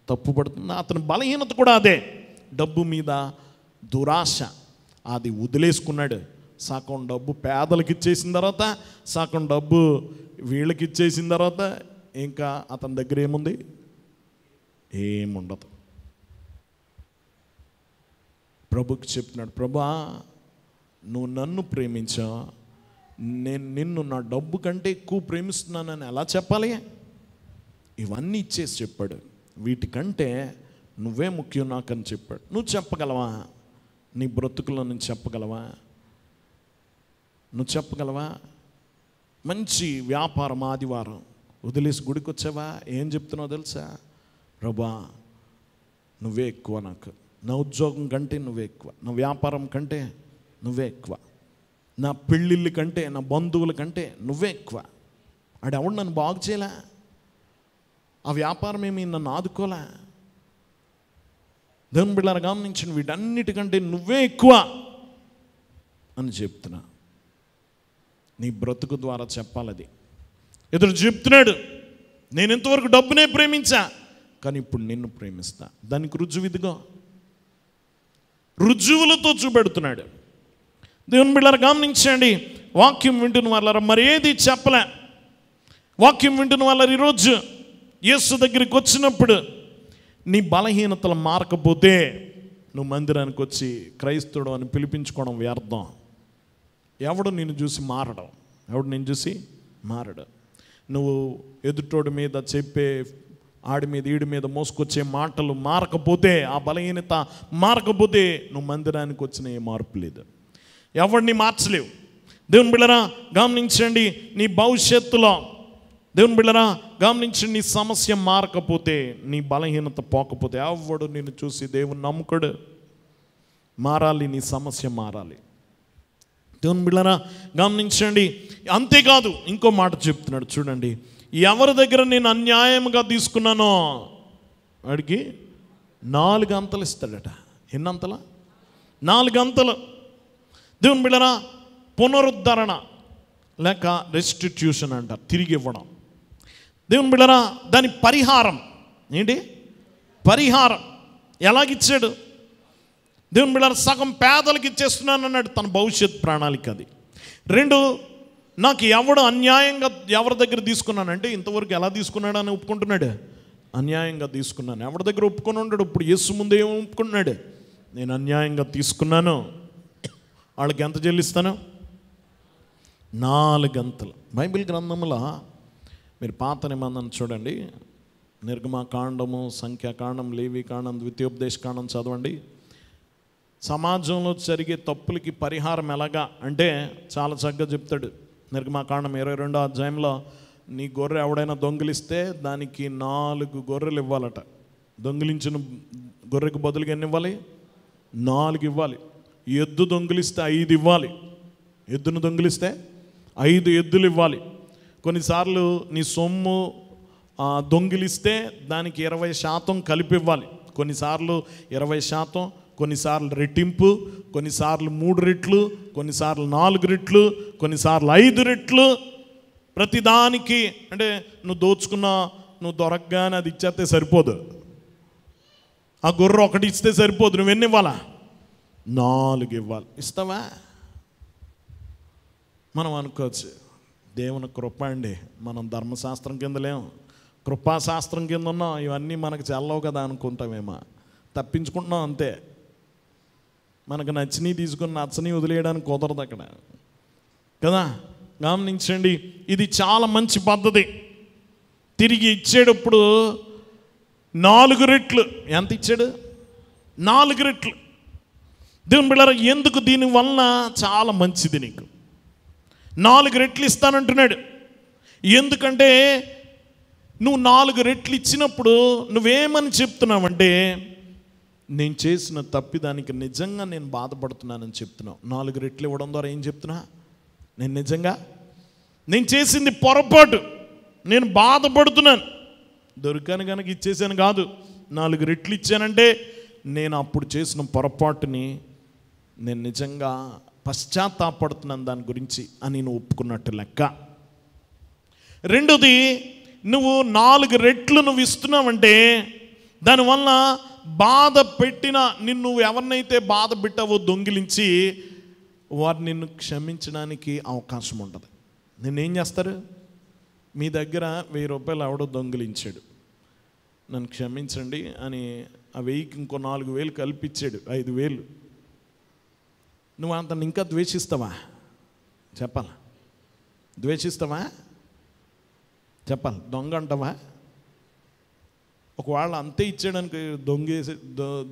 తప్పుపడుతుంది. అతని బలహీనత కూడా అదే, డబ్బు మీద దురాశ. అది వదిలేసుకున్నాడు. సగం డబ్బు పేదలకు ఇచ్చేసిన తర్వాత, సగం డబ్బు వీళ్ళకి ఇచ్చేసిన తర్వాత ఇంకా అతని దగ్గర ఏముంది? ఏముండదు. ప్రభుకి చెప్తున్నాడు, ప్రభా నువ్వు నన్ను ప్రేమించావు, నేను నిన్ను నా డబ్బు కంటే ఎక్కువ ప్రేమిస్తున్నానని ఎలా చెప్పాలి? ఇవన్నీ ఇచ్చేసి చెప్పాడు. వీటికంటే నువ్వే ముఖ్యం నాకని చెప్పాడు. నువ్వు చెప్పగలవా? నీ బ్రతుకులో నుంచి చెప్పగలవా? నువ్వు చెప్పగలవా? మంచి వ్యాపారం ఆదివారం వదిలేసి గుడికి వచ్చావా? ఏం చెప్తున్నావు తెలుసా? ప్రభా నువ్వే ఎక్కువ, నాకు నా ఉద్యోగం కంటే నువ్వే ఎక్కువ, నా వ్యాపారం కంటే నువ్వే ఎక్కువ, నా పెళ్ళిళ్ళ కంటే నా బంధువుల కంటే నువ్వే ఎక్కువ. ఆడెవడు నన్ను బాగు చేయలే, ఆ వ్యాపారం ఏమి నన్ను ఆదుకోలే. దేవుని బిడ్డలారా గమనించిన, వీటన్నిటికంటే నువ్వే ఎక్కువ అని చెప్తున్నా. నీ బ్రతుకు ద్వారా చెప్పాలది. ఎదురు చెప్తున్నాడు, నేను ఇంతవరకు డబ్బునే ప్రేమించా, కానీ ఇప్పుడు నిన్ను ప్రేమిస్తా. దానికి రుజువు ఇదిగో, రుజువులతో చూపెడుతున్నాడు. దేవుని బిడ్డలారా గమనించండి, వాక్యం వింటున్న వాళ్ళారా మరి ఏది చెప్పలే. వాక్యం వింటున్న వాళ్ళారు ఈరోజు యేసు దగ్గరికి వచ్చినప్పుడు నీ బలహీనతలు మారకపోతే నువ్వు మందిరానికి వచ్చి క్రైస్తవుడు అని పిలిపించుకోవడం వ్యర్థం. ఎవడు నిన్ను చూసి మారడం? ఎవడు నిన్ను చూసి మారడు? నువ్వు ఎదుటోడి మీద చెప్పే, ఆడి మీద ఈడి మీద మోసుకొచ్చే మాటలు మారకపోతే, ఆ బలహీనత మారకపోతే నువ్వు మందిరానికి వచ్చిన ఏ మార్పు లేదు. ఎవడిని మార్చలేవు. దేవుని బిడ్డలారా గమనించండి, నీ భవిష్యత్తులో దేవుని బిడ్డలారా గమనించండి, నీ సమస్య మారకపోతే, నీ బలహీనత పోకపోతే ఎవడు నిన్ను చూసి దేవుని నమ్ముకోడు. మారాలి, నీ సమస్య మారాలి. దేవుని బిడ్డలారా గమనించండి. అంతేకాదు ఇంకో మాట చెప్తున్నాడు చూడండి, ఎవరి దగ్గర నేను అన్యాయంగా తీసుకున్నానో వాడికి 4 అంతలు ఇస్తాడట. ఎన్ని అంతలా? 4 అంతలు. దేవుని బిడ్డలారా పునరుద్ధరణ లేక రెస్టిట్యూషన్ అంటారు, తిరిగి ఇవ్వడం. దేవుని బిడ్డలారా దాని పరిహారం ఏంటి? పరిహారం ఎలాగిచ్చాడు? దేవుని బిడ్డలారా సగం పేదలకు ఇచ్చేస్తున్నాను అన్నాడు, తన భవిష్యత్ ప్రణాళిక అది. 2, నాకు ఎవడు అన్యాయంగా ఎవరి దగ్గర తీసుకున్నానంటే, ఇంతవరకు ఎలా తీసుకున్నాడు అని ఒప్పుకుంటున్నాడు, అన్యాయంగా తీసుకున్నాను. ఎవరి దగ్గర ఒప్పుకొని ఉంటాడు? ఇప్పుడు యేసు ముందు ఏమో ఒప్పుకుంటున్నాడు, నేను అన్యాయంగా తీసుకున్నాను, వాళ్ళకి ఎంత చెల్లిస్తాను? 4 అంతలు. బైబిల్ గ్రంథంలో మీరు పాత నిబంధన చూడండి, నిర్గమకాండము, సంఖ్యాకాండం, లేవికాండం, ద్వితీయోపదేశకాండం చదవండి. సమాజంలో జరిగే తప్పులకి పరిహారం ఎలాగా అంటే చాలా చక్కగా చెప్తాడు. నిర్గమకాండం 22వ అధ్యాయంలో, నీ గొర్రె ఎవడైనా దొంగిలిస్తే దానికి 4 గొర్రెలు ఇవ్వాలట. దొంగిలించిన గొర్రెకు బదులుగా ఎన్ని ఇవ్వాలి? 4 ఇవ్వాలి. ఎద్దు దొంగిలిస్తే 5 ఇవ్వాలి. ఎద్దును దొంగిలిస్తే 5 ఎద్దులు ఇవ్వాలి. కొన్నిసార్లు నీ సొమ్ము దొంగిలిస్తే దానికి 20% కలిపి ఇవ్వాలి. కొన్నిసార్లు 20%, కొన్నిసార్లు రెట్టింపు, కొన్నిసార్లు 3 రెట్లు, కొన్నిసార్లు 4 రెట్లు, కొన్నిసార్లు 5 రెట్లు. ప్రతిదానికి అంటే నువ్వు దోచుకున్న, నువ్వు దొరకగానే అది ఇచ్చేస్తే సరిపోదు. ఆ గొర్రె ఒకటి ఇస్తే సరిపోదు, నువ్వెన్ని ఇవ్వాలా? 4 ఇవ్వాలి. ఇస్తావా? మనం అనుకోవచ్చు దేవుని కృప అండి, మనం ధర్మశాస్త్రం కింద లేము, కృపాశాస్త్రం కింద ఉన్నాం, ఇవన్నీ మనకు చెల్లవు కదా అనుకుంటామేమో, తప్పించుకుంటున్నాం అంతే. మనకు నచ్చినవి తీసుకుని నచ్చని వదిలేయడానికి కుదరదు అక్కడ కదా. గమనించండి, ఇది చాలా మంచి పద్ధతి. తిరిగి ఇచ్చేటప్పుడు 4 రెట్లు, ఎంత ఇచ్చాడు? 4 రెట్లు. దేవుని బిడ్డలారా, ఎందుకు? దీనివల్ల చాలా మంచిది, నీకు 4 రెట్లు ఇస్తానంటున్నాడు. ఎందుకంటే నువ్వు 4 రెట్లు ఇచ్చినప్పుడు నువ్వేమని చెప్తున్నావంటే, నేను చేసిన తప్పిదానికి నిజంగా నేను బాధపడుతున్నానని చెప్తున్నావు. 4 రెట్లు ఇవ్వడం ద్వారా ఏం చెప్తున్నా? నేను చేసింది పొరపాటు, నేను బాధపడుతున్నాను, దొరికాను కనుక ఇచ్చేసాను కాదు. 4 రెట్లు ఇచ్చానంటే నేను అప్పుడు చేసిన పొరపాటుని నేను నిజంగా పశ్చాత్తాపడుతున్నాను దాని గురించి అని నువ్వు ఒప్పుకున్నట్టు లెక్క. రెండోది, నువ్వు 4 రెట్లు నువ్వు ఇస్తున్నావంటే దానివల్ల బాధ పెట్టిన నిన్ను ఎవరినైతే బాధ పెట్టావో దొంగిలించి వారు నిన్ను క్షమించడానికి అవకాశం ఉంటుంది. నిన్నేం చేస్తారు? మీ దగ్గర 1000 రూపాయలు ఎవడో దొంగిలించాడు, నన్ను క్షమించండి అని ఆ 1000కి ఇంకో 4000 కల్పించాడు, 5000. నువ్వు అంతను ఇంకా ద్వేషిస్తావా? చెప్పాలి, ద్వేషిస్తావా? చెప్పాలి, దొంగ అంటావా? ఒకవేళ అంతే ఇచ్చాడానికి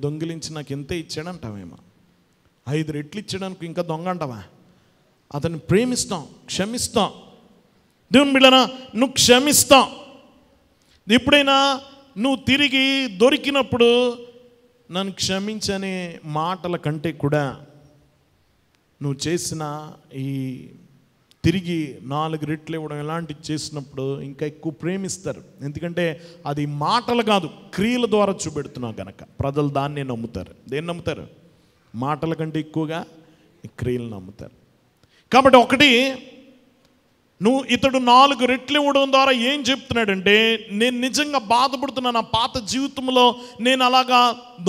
దొంగిలించి నాకు ఇంతే ఇచ్చాడంటావేమో. 5 రెట్లు ఇచ్చాడానికి ఇంకా దొంగ అంటావా? అతన్ని ప్రేమిస్తాం, క్షమిస్తాం. దేవుని బిడ్డలారా, నువ్వు క్షమిస్తాం. ఎప్పుడైనా నువ్వు తిరిగి దొరికినప్పుడు నన్ను క్షమించనే మాటల కంటే కూడా నువ్వు చేసిన ఈ తిరిగి 4 రెట్లు ఇవ్వడం ఇలాంటివి చేసినప్పుడు ఇంకా ఎక్కువ ప్రేమిస్తారు. ఎందుకంటే అది మాటలు కాదు, క్రియల ద్వారా చూపెడుతున్నావు కనుక ప్రజలు దాన్నే నమ్ముతారు. దేన్ని నమ్ముతారు? మాటల కంటే ఎక్కువగా క్రియలు నమ్ముతారు. కాబట్టి ఒకటి, నువ్వు ఇతడు 4 రెట్లు ఇవ్వడం ద్వారా ఏం చెప్తున్నాడంటే, నేను నిజంగా బాధపడుతున్నా, నా పాత జీవితంలో నేను అలాగా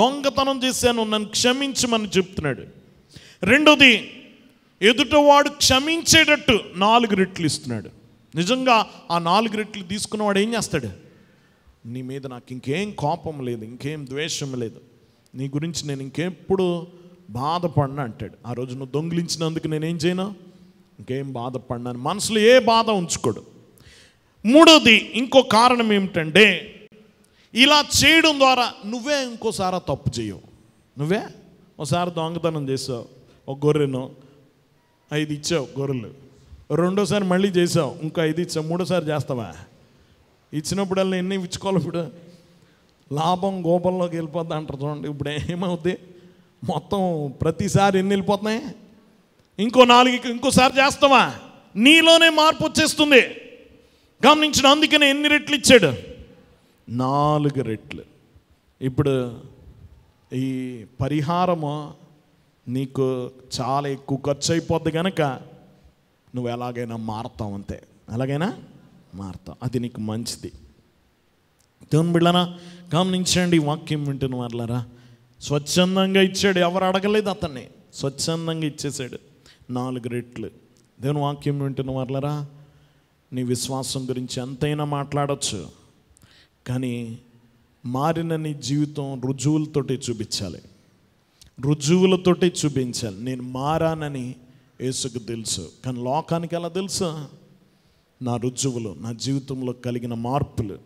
దొంగతనం చేశాను, నన్ను క్షమించమని చెప్తున్నాడు. రెండోది, ఎదుటవాడు క్షమించేటట్టు 4 రెట్లు ఇస్తున్నాడు. నిజంగా ఆ 4 రెట్లు తీసుకున్నవాడు ఏం చేస్తాడు? నీ మీద నాకు ఇంకేం కోపం లేదు, ఇంకేం ద్వేషం లేదు, నీ గురించి నేను ఇంకెప్పుడు బాధపడినా అంటాడు. ఆ రోజు నువ్వు దొంగిలించినందుకు నేనేం చేయను, ఇంకేం బాధపడినాను, మనసులో ఏ బాధ ఉంచుకోడు. మూడోది, ఇంకో కారణం ఏమిటంటే, ఇలా చేయడం ద్వారా నువ్వే ఇంకోసారి తప్పు చేయవు. నువ్వే ఒకసారి దొంగతనం చేసావు, ఒక గొర్రెను 5 ఇచ్చావు గొర్రెలు, రెండోసారి మళ్ళీ చేసావు, ఇంకో 5 ఇచ్చావు, మూడోసారి చేస్తావా? ఇచ్చినప్పుడల్లా ఎన్ని ఇచ్చుకోవాలి? ఇప్పుడు లాభం గోపంలోకి వెళ్ళిపోద్ది అంటారు చూడండి. ఇప్పుడు ఏమవుద్ది? మొత్తం ప్రతిసారి ఎన్ని వెళ్ళిపోతున్నాయి? ఇంకో 4 ఇంకోసారి చేస్తావా? నీలోనే మార్పు వచ్చేస్తుంది. గమనించిన, అందుకనే ఎన్ని రెట్లు ఇచ్చాడు? 4 రెట్లు. ఇప్పుడు ఈ పరిహారము నీకు చాలా ఎక్కువ ఖర్చు అయిపోద్ది కనుక నువ్వు ఎలాగైనా మారుతావు, అంతే, ఎలాగైనా మారుతావు. అది నీకు మంచిది. దేవుని బిడ్డలారా, గమనించండి, వాక్యం వింటున్న వాళ్ళారా, స్వచ్ఛందంగా ఇచ్చాడు, ఎవరు అడగలేదు అతన్ని, స్వచ్ఛందంగా ఇచ్చేసాడు 4 రెట్లు. దేవుని వాక్యం వింటున్న వాళ్ళారా, నీ విశ్వాసం గురించి ఎంతైనా మాట్లాడచ్చు, కానీ మారిన నీ జీవితం రుజువులతోటి చూపించాలి, రుజువులతోటి చూపించాలి. నేను మారానని యేసుకు తెలుసు, కానీ లోకానికి ఎలా తెలుసు? నా రుజువులు, నా జీవితంలో కలిగిన మార్పులు.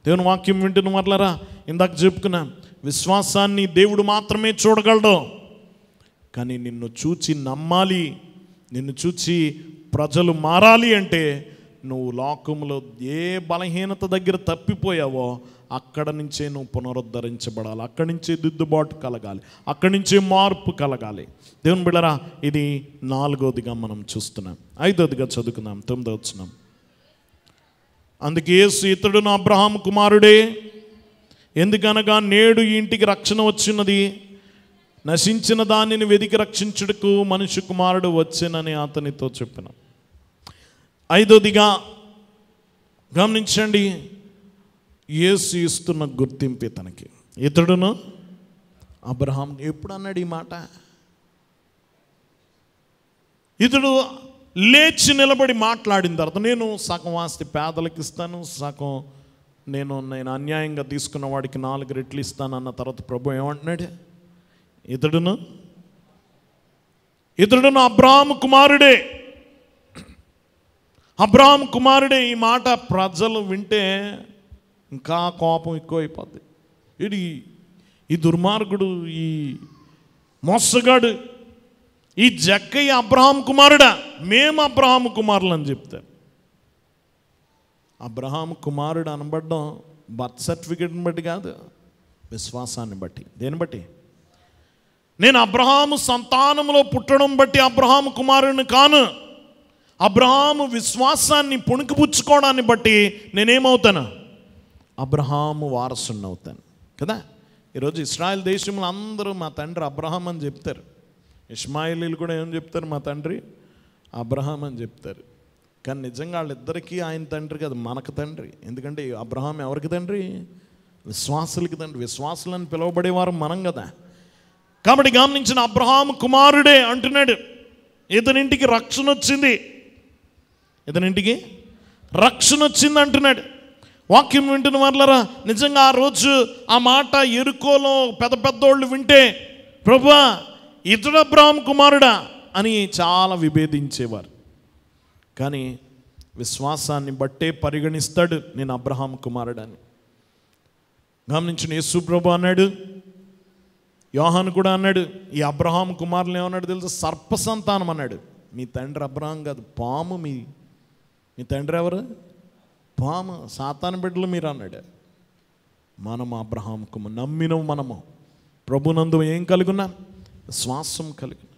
దేవుని వాక్యం వింటున్న వాళ్ళారా, ఇందాక చెప్పుకున్నా, విశ్వాసాన్ని దేవుడు మాత్రమే చూడగలడు, కానీ నిన్ను చూచి నమ్మాలి, నిన్ను చూచి ప్రజలు మారాలి అంటే నువ్వు లోకంలో ఏ బలహీనత దగ్గర తప్పిపోయావో అక్కడ నుంచే నువ్వు పునరుద్ధరించబడాలి, అక్కడి నుంచే దిద్దుబాటు కలగాలి, అక్కడి నుంచే మార్పు కలగాలి. దేవుని బిడ్డలారా, ఇది 4వదిగా మనం చూస్తున్నాం. 5వదిగా చదువుకుందాం, 9వ వచనం. అందుకే యేసు, ఇతడు నా అబ్రహాము కుమారుడే, ఎందుకనగా నేడు ఈ ఇంటికి రక్షణ వచ్చినది, నశించిన దానిని వెదికి రక్షించుటకు మనుష్య కుమారుడు వచ్చెనని అతనితో చెప్పిన. 5వదిగా గమనించండి, యేసు ఇస్తున్న గుర్తింపు ఇతనికి. ఇతడును అబ్రహాం. ఎప్పుడు అన్నాడు ఈ మాట? ఇతడు లేచి నిలబడి మాట్లాడిన తర్వాత నేను సగం ఆస్తి పేదలకు ఇస్తాను, సగం నేను అన్యాయంగా తీసుకున్న వాడికి 4 రెట్లు ఇస్తాను అన్న తర్వాత ప్రభు ఏమంటున్నాడు? ఇతడును అబ్రాహాము కుమారుడే. అబ్రాహాము కుమారుడే. ఈ మాట ప్రజలు వింటే ఇంకా కోపం ఎక్కువైపోద్ది. ఈ దుర్మార్గుడు, ఈ మోసగాడు, ఈ జక్కయ్య అబ్రహాం కుమారుడా? మేము అబ్రహాము కుమారులు అని చెప్తారు. అబ్రహాము కుమారుడు అనబడ్డం బర్త్ సర్టిఫికేట్ని బట్టి కాదు, విశ్వాసాన్ని బట్టి. దేని బట్టి? నేను అబ్రహాము సంతానంలో పుట్టడం బట్టి అబ్రహాము కుమారుడిని కాను. అబ్రహాము విశ్వాసాన్ని పుణికిపుచ్చుకోవడాన్ని బట్టి నేనేమవుతాను? అబ్రహాము వారసుని అవుతాను కదా. ఈరోజు ఇశ్రాయేల్ దేశంలో అందరూ మా తండ్రి అబ్రహాం అని చెప్తారు. ఇష్మాయిలీలు కూడా ఏం చెప్తారు? మా తండ్రి అబ్రహాం అని చెప్తారు. కానీ నిజంగా వాళ్ళిద్దరికీ ఆయన తండ్రి కదా, మనకు తండ్రి. ఎందుకంటే అబ్రహాం ఎవరికి తండ్రి? విశ్వాసులకి తండ్రి. విశ్వాసులని పిలువబడేవారు మనం కదా. కాబట్టి గమనించిన అబ్రహాము కుమారుడే అంటున్నాడు. ఇతనింటికి రక్షణ వచ్చింది, ఇతనింటికి రక్షణ వచ్చింది అంటున్నాడు. వాక్యం వింటున్న వాళ్ళరా, నిజంగా ఆ రోజు ఆ మాట ఎరుకోలో పెద్ద పెద్దోళ్ళు వింటే ప్రభువా ఇతడు అబ్రహాము కుమారుడా అని చాలా విభేదించేవారు. కానీ విశ్వాసాన్ని బట్టే పరిగణిస్తాడు నేను అబ్రహాము కుమారుడని. గమనించిన యేసు ప్రభు అన్నాడు, యోహాను కూడా అన్నాడు, ఈ అబ్రహాము కుమారులు ఏమన్నాడు తెలుసా? సర్ప సంతానం అన్నాడు. మీ తండ్రి అబ్రహాం కాదు, పాము. మీ తండ్రి ఎవరు? పాము, సాతాను బిడ్డలు మీరు అన్నాడు. మనము అబ్రహాముకు నమ్మిన మనము ప్రభునందు ఏం కలుగున్నా? విశ్వాసం కలిగిన.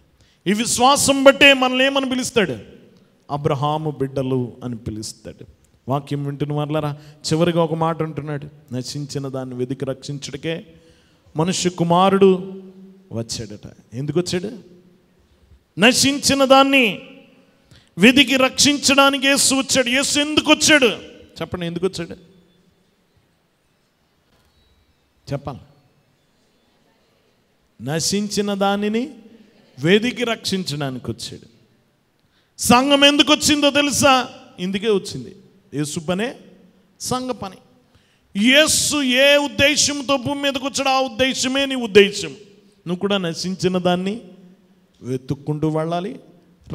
ఈ విశ్వాసం బట్టే మనల్ని ఏమని పిలుస్తాడు? అబ్రహాము బిడ్డలు అని పిలుస్తాడు. వాక్యం వింటున్న వాళ్ళరా, చివరిగా ఒక మాట అంటున్నాడు, నశించిన దాన్ని వెతికి రక్షించుటకే మనుష్య కుమారుడు వచ్చాడట. ఎందుకు వచ్చాడు? నశించిన దాన్ని వెతికి రక్షించడానికి యేసు వచ్చాడు. యేసు ఎందుకు వచ్చాడు చెప్పండి? ఎందుకు వచ్చాడు చెప్పాలి? నశించిన దానిని వెతికి రక్షించడానికి వచ్చాడు. సంఘం ఎందుకు వచ్చిందో తెలుసా? ఇందుకే వచ్చింది. యేసు పనే సంఘ పని. యేసు ఏ ఉద్దేశంతో భూమి మీదకి వచ్చాడు, ఆ ఉద్దేశమే నీ ఉద్దేశం. నువ్వు కూడా నశించిన దాన్ని వెతుక్కుంటూ వెళ్ళాలి,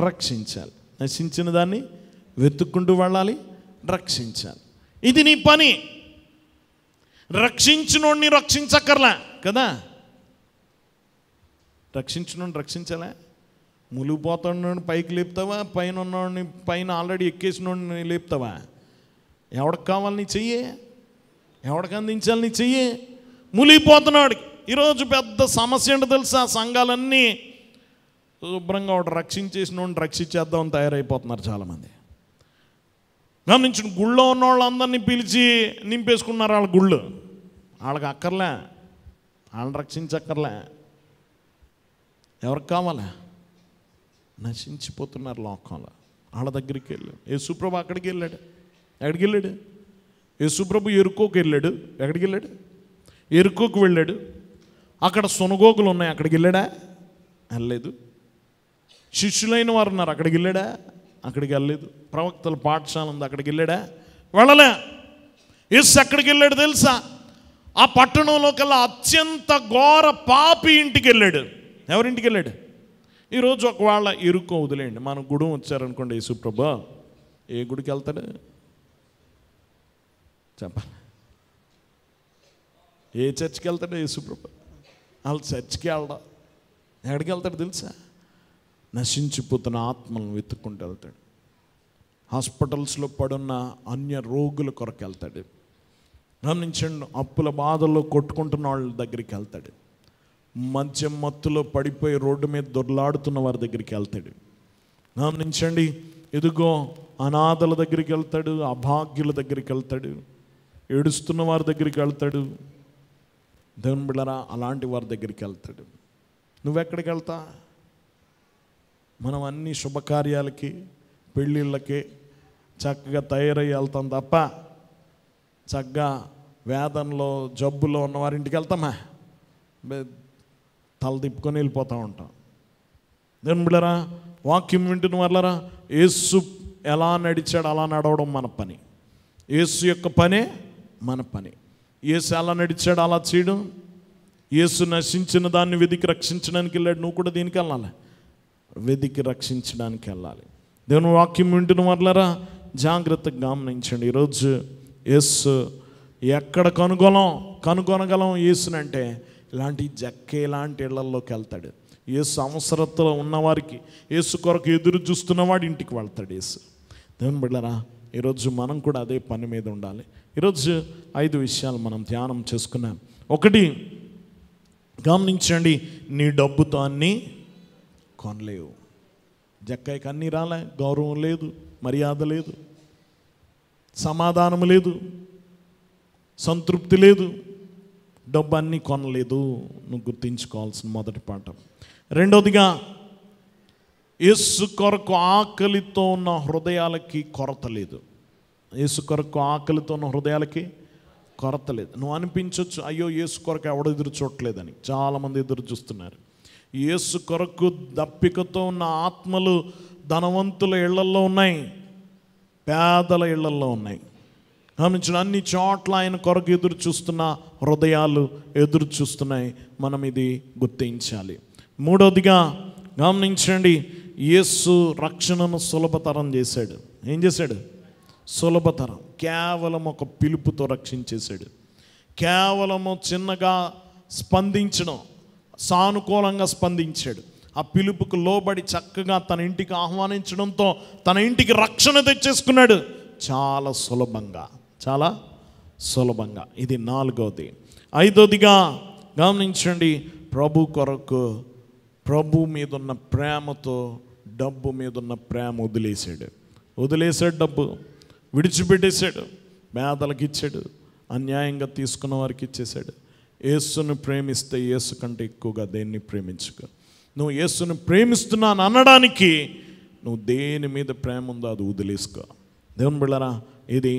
రక్షించాలి. నశించిన దాన్ని వెతుక్కుంటూ వెళ్ళాలి, రక్షించాలి. ఇది నీ పని. రక్షించినోడిని రక్షించక్కర్లే కదా. రక్షించినోడిని రక్షించాలా? మునిగిపోతున్నోడిని పైకి లేపుతావా? పైన ఉన్నోడిని, పైన ఆల్రెడీ ఎక్కేసినోడిని లేపుతావా? ఎవడికి కావాలి నీ చెయ్యి? ఎవడికి అందించాలి నీ చెయ్యి? మునిగిపోతున్నాడికి. ఈరోజు పెద్ద సమస్య ఏంటో తెలుసా? సంఘాలన్నీ శుభ్రంగా ఒకటి రక్షించేసినోడిని రక్షించేద్దామని తయారైపోతున్నారు చాలామంది. గమనించిన గుళ్ళో ఉన్న వాళ్ళందరినీ పిలిచి నింపేసుకున్నారు వాళ్ళ గుళ్ళు. వాళ్ళకి అక్కర్లే, వాళ్ళని రక్షించక్కర్లే. ఎవరికి కావాలా? నశించిపోతున్నారు లోకంలో. వాళ్ళ దగ్గరికి వెళ్ళాడు యేసుప్రభు. అక్కడికి వెళ్ళాడు. ఎక్కడికి వెళ్ళాడు? యేసుప్రభు ఎరుకోకు వెళ్ళాడు. ఎక్కడికి వెళ్ళాడు? ఎరుకోకు వెళ్ళాడు. అక్కడ సునగోగులు ఉన్నాయి, అక్కడికి వెళ్ళాడా? వెళ్ళలేదు. శిష్యులైన వారు ఉన్నారు, అక్కడికి వెళ్ళాడా? అక్కడికి వెళ్ళలేదు. ప్రవక్తల పాఠశాల ఉంది, అక్కడికి వెళ్ళాడా? వెళ్ళలే. యేసు ఎక్కడికి వెళ్ళాడు తెలుసా? ఆ పట్టణంలో కల్లా అత్యంత ఘోర పాపి ఇంటికి వెళ్ళాడు. ఎవరింటికి వెళ్ళాడు? ఈరోజు ఒకవేళ ఇరుక్కో వదిలేయండి, మన గుడి వచ్చారనుకోండి, యేసుప్రభు ఏ గుడికి వెళ్తాడు చెప్పాలి? ఏ చర్చికి వెళ్తాడు యేసుప్రభు? వాళ్ళు చర్చికి వెళ్ళడా. ఎక్కడికి వెళ్తాడు తెలుసా? నశించిపోతున్న ఆత్మలను వెతుక్కుంటూ వెళ్తాడు. హాస్పిటల్స్లో పడున్న అన్య రోగుల కొరకు వెళ్తాడు. గమనించండి, అప్పుల బాధల్లో కొట్టుకుంటున్న వాళ్ళ దగ్గరికి వెళ్తాడు. మద్యం మత్తులో పడిపోయి రోడ్డు మీద దొర్లాడుతున్న వారి దగ్గరికి వెళ్తాడు. గమనించండి, ఎదుగో అనాథల దగ్గరికి వెళ్తాడు, అభాగ్యుల దగ్గరికి వెళ్తాడు, ఏడుస్తున్న వారి దగ్గరికి వెళ్తాడు. దేవుని బిడ్డలారా, అలాంటి వారి దగ్గరికి వెళ్తాడు. నువ్వెక్కడికి వెళ్తా? మనం అన్ని శుభకార్యాలకి, పెళ్ళిళ్ళకి చక్కగా తయారయ్యి వెళ్తాం తప్ప చక్కగా వేదనలో జబ్బులో ఉన్నవారింటికి వెళ్తామా? తల తిప్పుకొని వెళ్ళిపోతూ ఉంటాం. దేవుని బిడ్డలారా, వాక్యం వింటున్న వాళ్ళరా, యేసు ఎలా నడిచాడు అలా నడవడం మన పని. యేసు యొక్క పనే మన పని. యేసు ఎలా నడిచాడు అలా చేయడం. యేసు నశించిన దాన్ని వెదికి రక్షించడానికి వెళ్ళాడు. నువ్వు కూడా దీనికి వెళ్ళాలి, వెదికి రక్షించడానికి వెళ్ళాలి. దేవుని వాక్యం వింటున్న వాళ్ళరా, జాగ్రత్తగా గమనించండి. ఈరోజు యేసు ఎక్కడ కనుగొనగలం యేసునంటే ఇలాంటి జక్కే లాంటి ఇళ్లలోకి వెళ్తాడు. యేసు అవసరతలో ఉన్నవారికి, యేసు కొరకు ఎదురు చూస్తున్నవాడు ఇంటికి వెళ్తాడు యేసు. దేవుని బిడ్డలారా, ఈరోజు మనం కూడా అదే పని మీద ఉండాలి. ఈరోజు 5 విషయాలు మనం ధ్యానం చేసుకున్నాం. 1, గమనించండి, నీ డబ్బుతో అన్నీ కొనలేవు. జక్కయ్యకి అన్నీ రాలే, గౌరవం లేదు, మర్యాద లేదు, సమాధానం లేదు, సంతృప్తి లేదు. డబ్బు అన్నీ కొనలేదు. నువ్వు గుర్తించుకోవాల్సిన మొదటి పాఠం. 2వదిగా, యేసు కొరకు ఆకలితో ఉన్న హృదయాలకి కొరత లేదు. యేసు కొరకు ఆకలితో ఉన్న హృదయాలకి కొరత లేదు. నువ్వు అనిపించవచ్చు, అయ్యో యేసు కొరకు ఎవడు ఎదురు చూడలేదని. చాలామంది ఎదురు చూస్తున్నారు. యేసు కొరకు దప్పికతో ఉన్న ఆత్మలు ధనవంతుల ఇళ్లల్లో ఉన్నాయి, పేదల ఇళ్లల్లో ఉన్నాయి. గమనించిన అన్ని చోట్ల ఆయన కొరకు ఎదురు చూస్తున్న హృదయాలు ఎదురు చూస్తున్నాయి. మనం ఇది గుర్తించాలి. 3వదిగా గమనించండి, యేసు రక్షణను సులభతరం చేశాడు. ఏం చేశాడు? సులభతరం. కేవలం ఒక పిలుపుతో రక్షించేశాడు. కేవలము చిన్నగా స్పందించడం, సానుకూలంగా స్పందించాడు. ఆ పిలుపుకు లోబడి చక్కగా తన ఇంటికి ఆహ్వానించడంతో తన ఇంటికి రక్షణ తెచ్చేసుకున్నాడు. చాలా సులభంగా. ఇది 4వది. 5వదిగా గమనించండి, ప్రభు కొరకు, ప్రభు మీద ఉన్న ప్రేమతో డబ్బు మీద ఉన్న ప్రేమ వదిలేశాడు. డబ్బు విడిచిపెట్టేశాడు. పేదలకు ఇచ్చాడు, అన్యాయంగా తీసుకున్న వారికి ఇచ్చేశాడు. యేసును ప్రేమిస్తే యేసు కంటే ఎక్కువగా దేన్ని ప్రేమించుకో. నువ్వు యేసును ప్రేమిస్తున్నాను అనడానికి నువ్వు దేని మీద ప్రేమ ఉందో అది వదిలేసుకో. దేవుని బిడ్డలారా, ఇది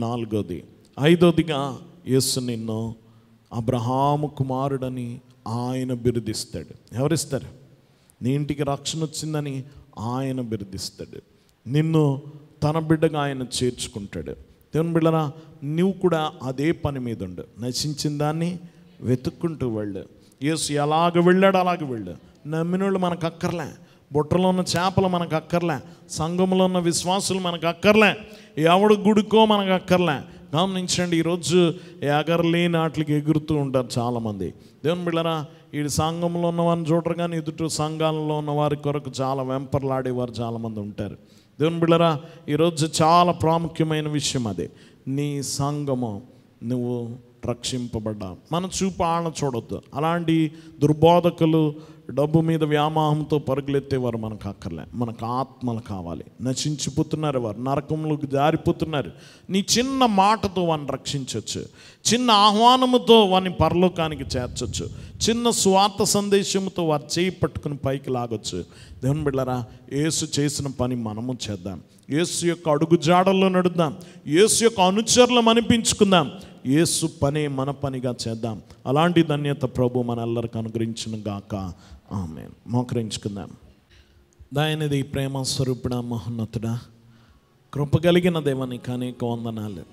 4వది. 5వదిగా, యేసు నిన్ను అబ్రహాము కుమారుడని ఆయన బిరుదిస్తాడు. ఎవరిస్తారు? నీ ఇంటికి రక్షణ వచ్చిందని ఆయన బిరుదిస్తాడు. నిన్ను తన బిడ్డగా ఆయన చేర్చుకుంటాడు. దేవుని బిడ్డలారా, నువ్వు కూడా అదే పని మీద ఉండు. నశించిన దాన్ని వెతుక్కుంటూ వెళ్ళు. యేసు ఎలాగ వెళ్ళాడు అలాగే వెళ్ళు. నమ్మినోళ్ళు మనకు అక్కర్లే, బుట్టలో ఉన్న చేపలు మనకు అక్కర్లే, సంఘంలో ఉన్న విశ్వాసులు మనకు అక్కర్లే, ఎవడు గుడికో మనకు అక్కర్లే. గమనించండి, ఈరోజు ఎగరలేని వాటికి ఎగురుతూ ఉంటారు చాలామంది. దేవుని బిడ్డలారా, ఈ సంఘంలో ఉన్నవారిని చూడరు కానీ ఎదుటి సంఘాలలో ఉన్న వారి కొరకు చాలా వెంపర్లాడేవారు చాలామంది ఉంటారు. దేవుని బిడ్డలారా, ఈరోజు చాలా ప్రాముఖ్యమైన విషయం అదే. నీ సంఘము, నువ్వు రక్షింపబడ్డా. మన చూపు ఆళ్ళ చూడొద్దు. అలాంటి దుర్బోధకులు, డబ్బు మీద వ్యామోహంతో పరుగులెత్తేవారు మనకు అక్కర్లే. మనకు ఆత్మలు కావాలి. నశించిపోతున్నారు వారు, నరకంలోకి జారిపోతున్నారు. నీ చిన్న మాటతో వారిని రక్షించవచ్చు, చిన్న ఆహ్వానముతో వారిని పరలోకానికి చేర్చవచ్చు, చిన్న స్వార్థ సందేశంతో వారు చేయి పట్టుకుని పైకి లాగొచ్చు. దేవుని బిడ్డలారా, యేసు చేసిన పని మనము చేద్దాం. యేసు యొక్క అడుగు జాడల్లో నడుద్దాం. యేసు యొక్క అనుచరులం అనిపించుకుందాం. యేసు పనే మన పనిగా చేద్దాం. అలాంటి ధన్యత ప్రభు మనెల్లరికి అనుగ్రహించును గాక. ఆమేన్. మోకరించుకుందాం. దయనిధి, ప్రేమ స్వరూపుడా, మహోన్నతుడా, కృప కలిగిన దేవానికి అనేక వందనాలు.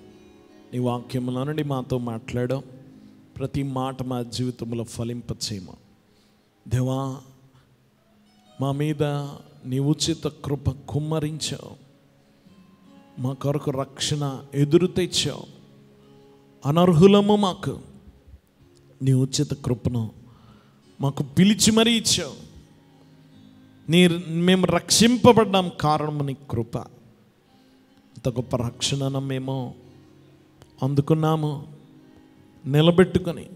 నీ వాక్యముల నుండి మాతో మాట్లాడో, ప్రతి మాట మా జీవితంలో ఫలింపచేయము. దేవా, మా మీద నీ ఉచిత కృప కుమ్మరించావు. మా కొరకు రక్షణ ఎదురు తెచ్చావు. అనర్హులము మాకు నీ ఉచిత కృపను మాకు పిలిచి మరీ ఇచ్చావు. మేము రక్షింపబడ్డాం, కారణము నీ కృప. అంత గొప్ప రక్షణను మేము అందుకున్నాము. నిలబెట్టుకొని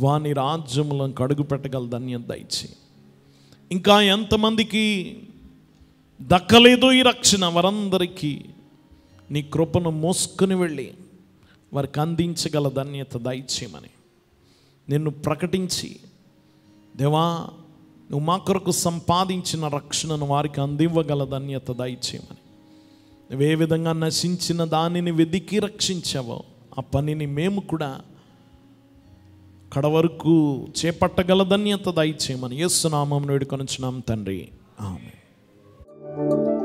వాని రాజ్యంలో అడుగు పెట్టగల ధన్యత ఇచ్చి, ఇంకా ఎంతమందికి దక్కలేదో ఈ రక్షణ, వారందరికీ నీ కృపను మోసుకొని వెళ్ళి వారికి అందించగల ధన్యత దయచేయమని నిన్ను ప్రకటించి, దేవా, నువ్వు మా కొరకు సంపాదించిన రక్షణను వారికి అందివ్వగల ధన్యత దయచేయమని, నువ్వే విధంగా నశించిన దానిని వెదికి రక్షించావో ఆ పనిని మేము కూడా కడవరకు చేపట్టగల ధన్యత దయచేయమని యేసు నామమున వేడుకొనుచున్నాం తండ్రి. ఆమేన్. ఆమేన్.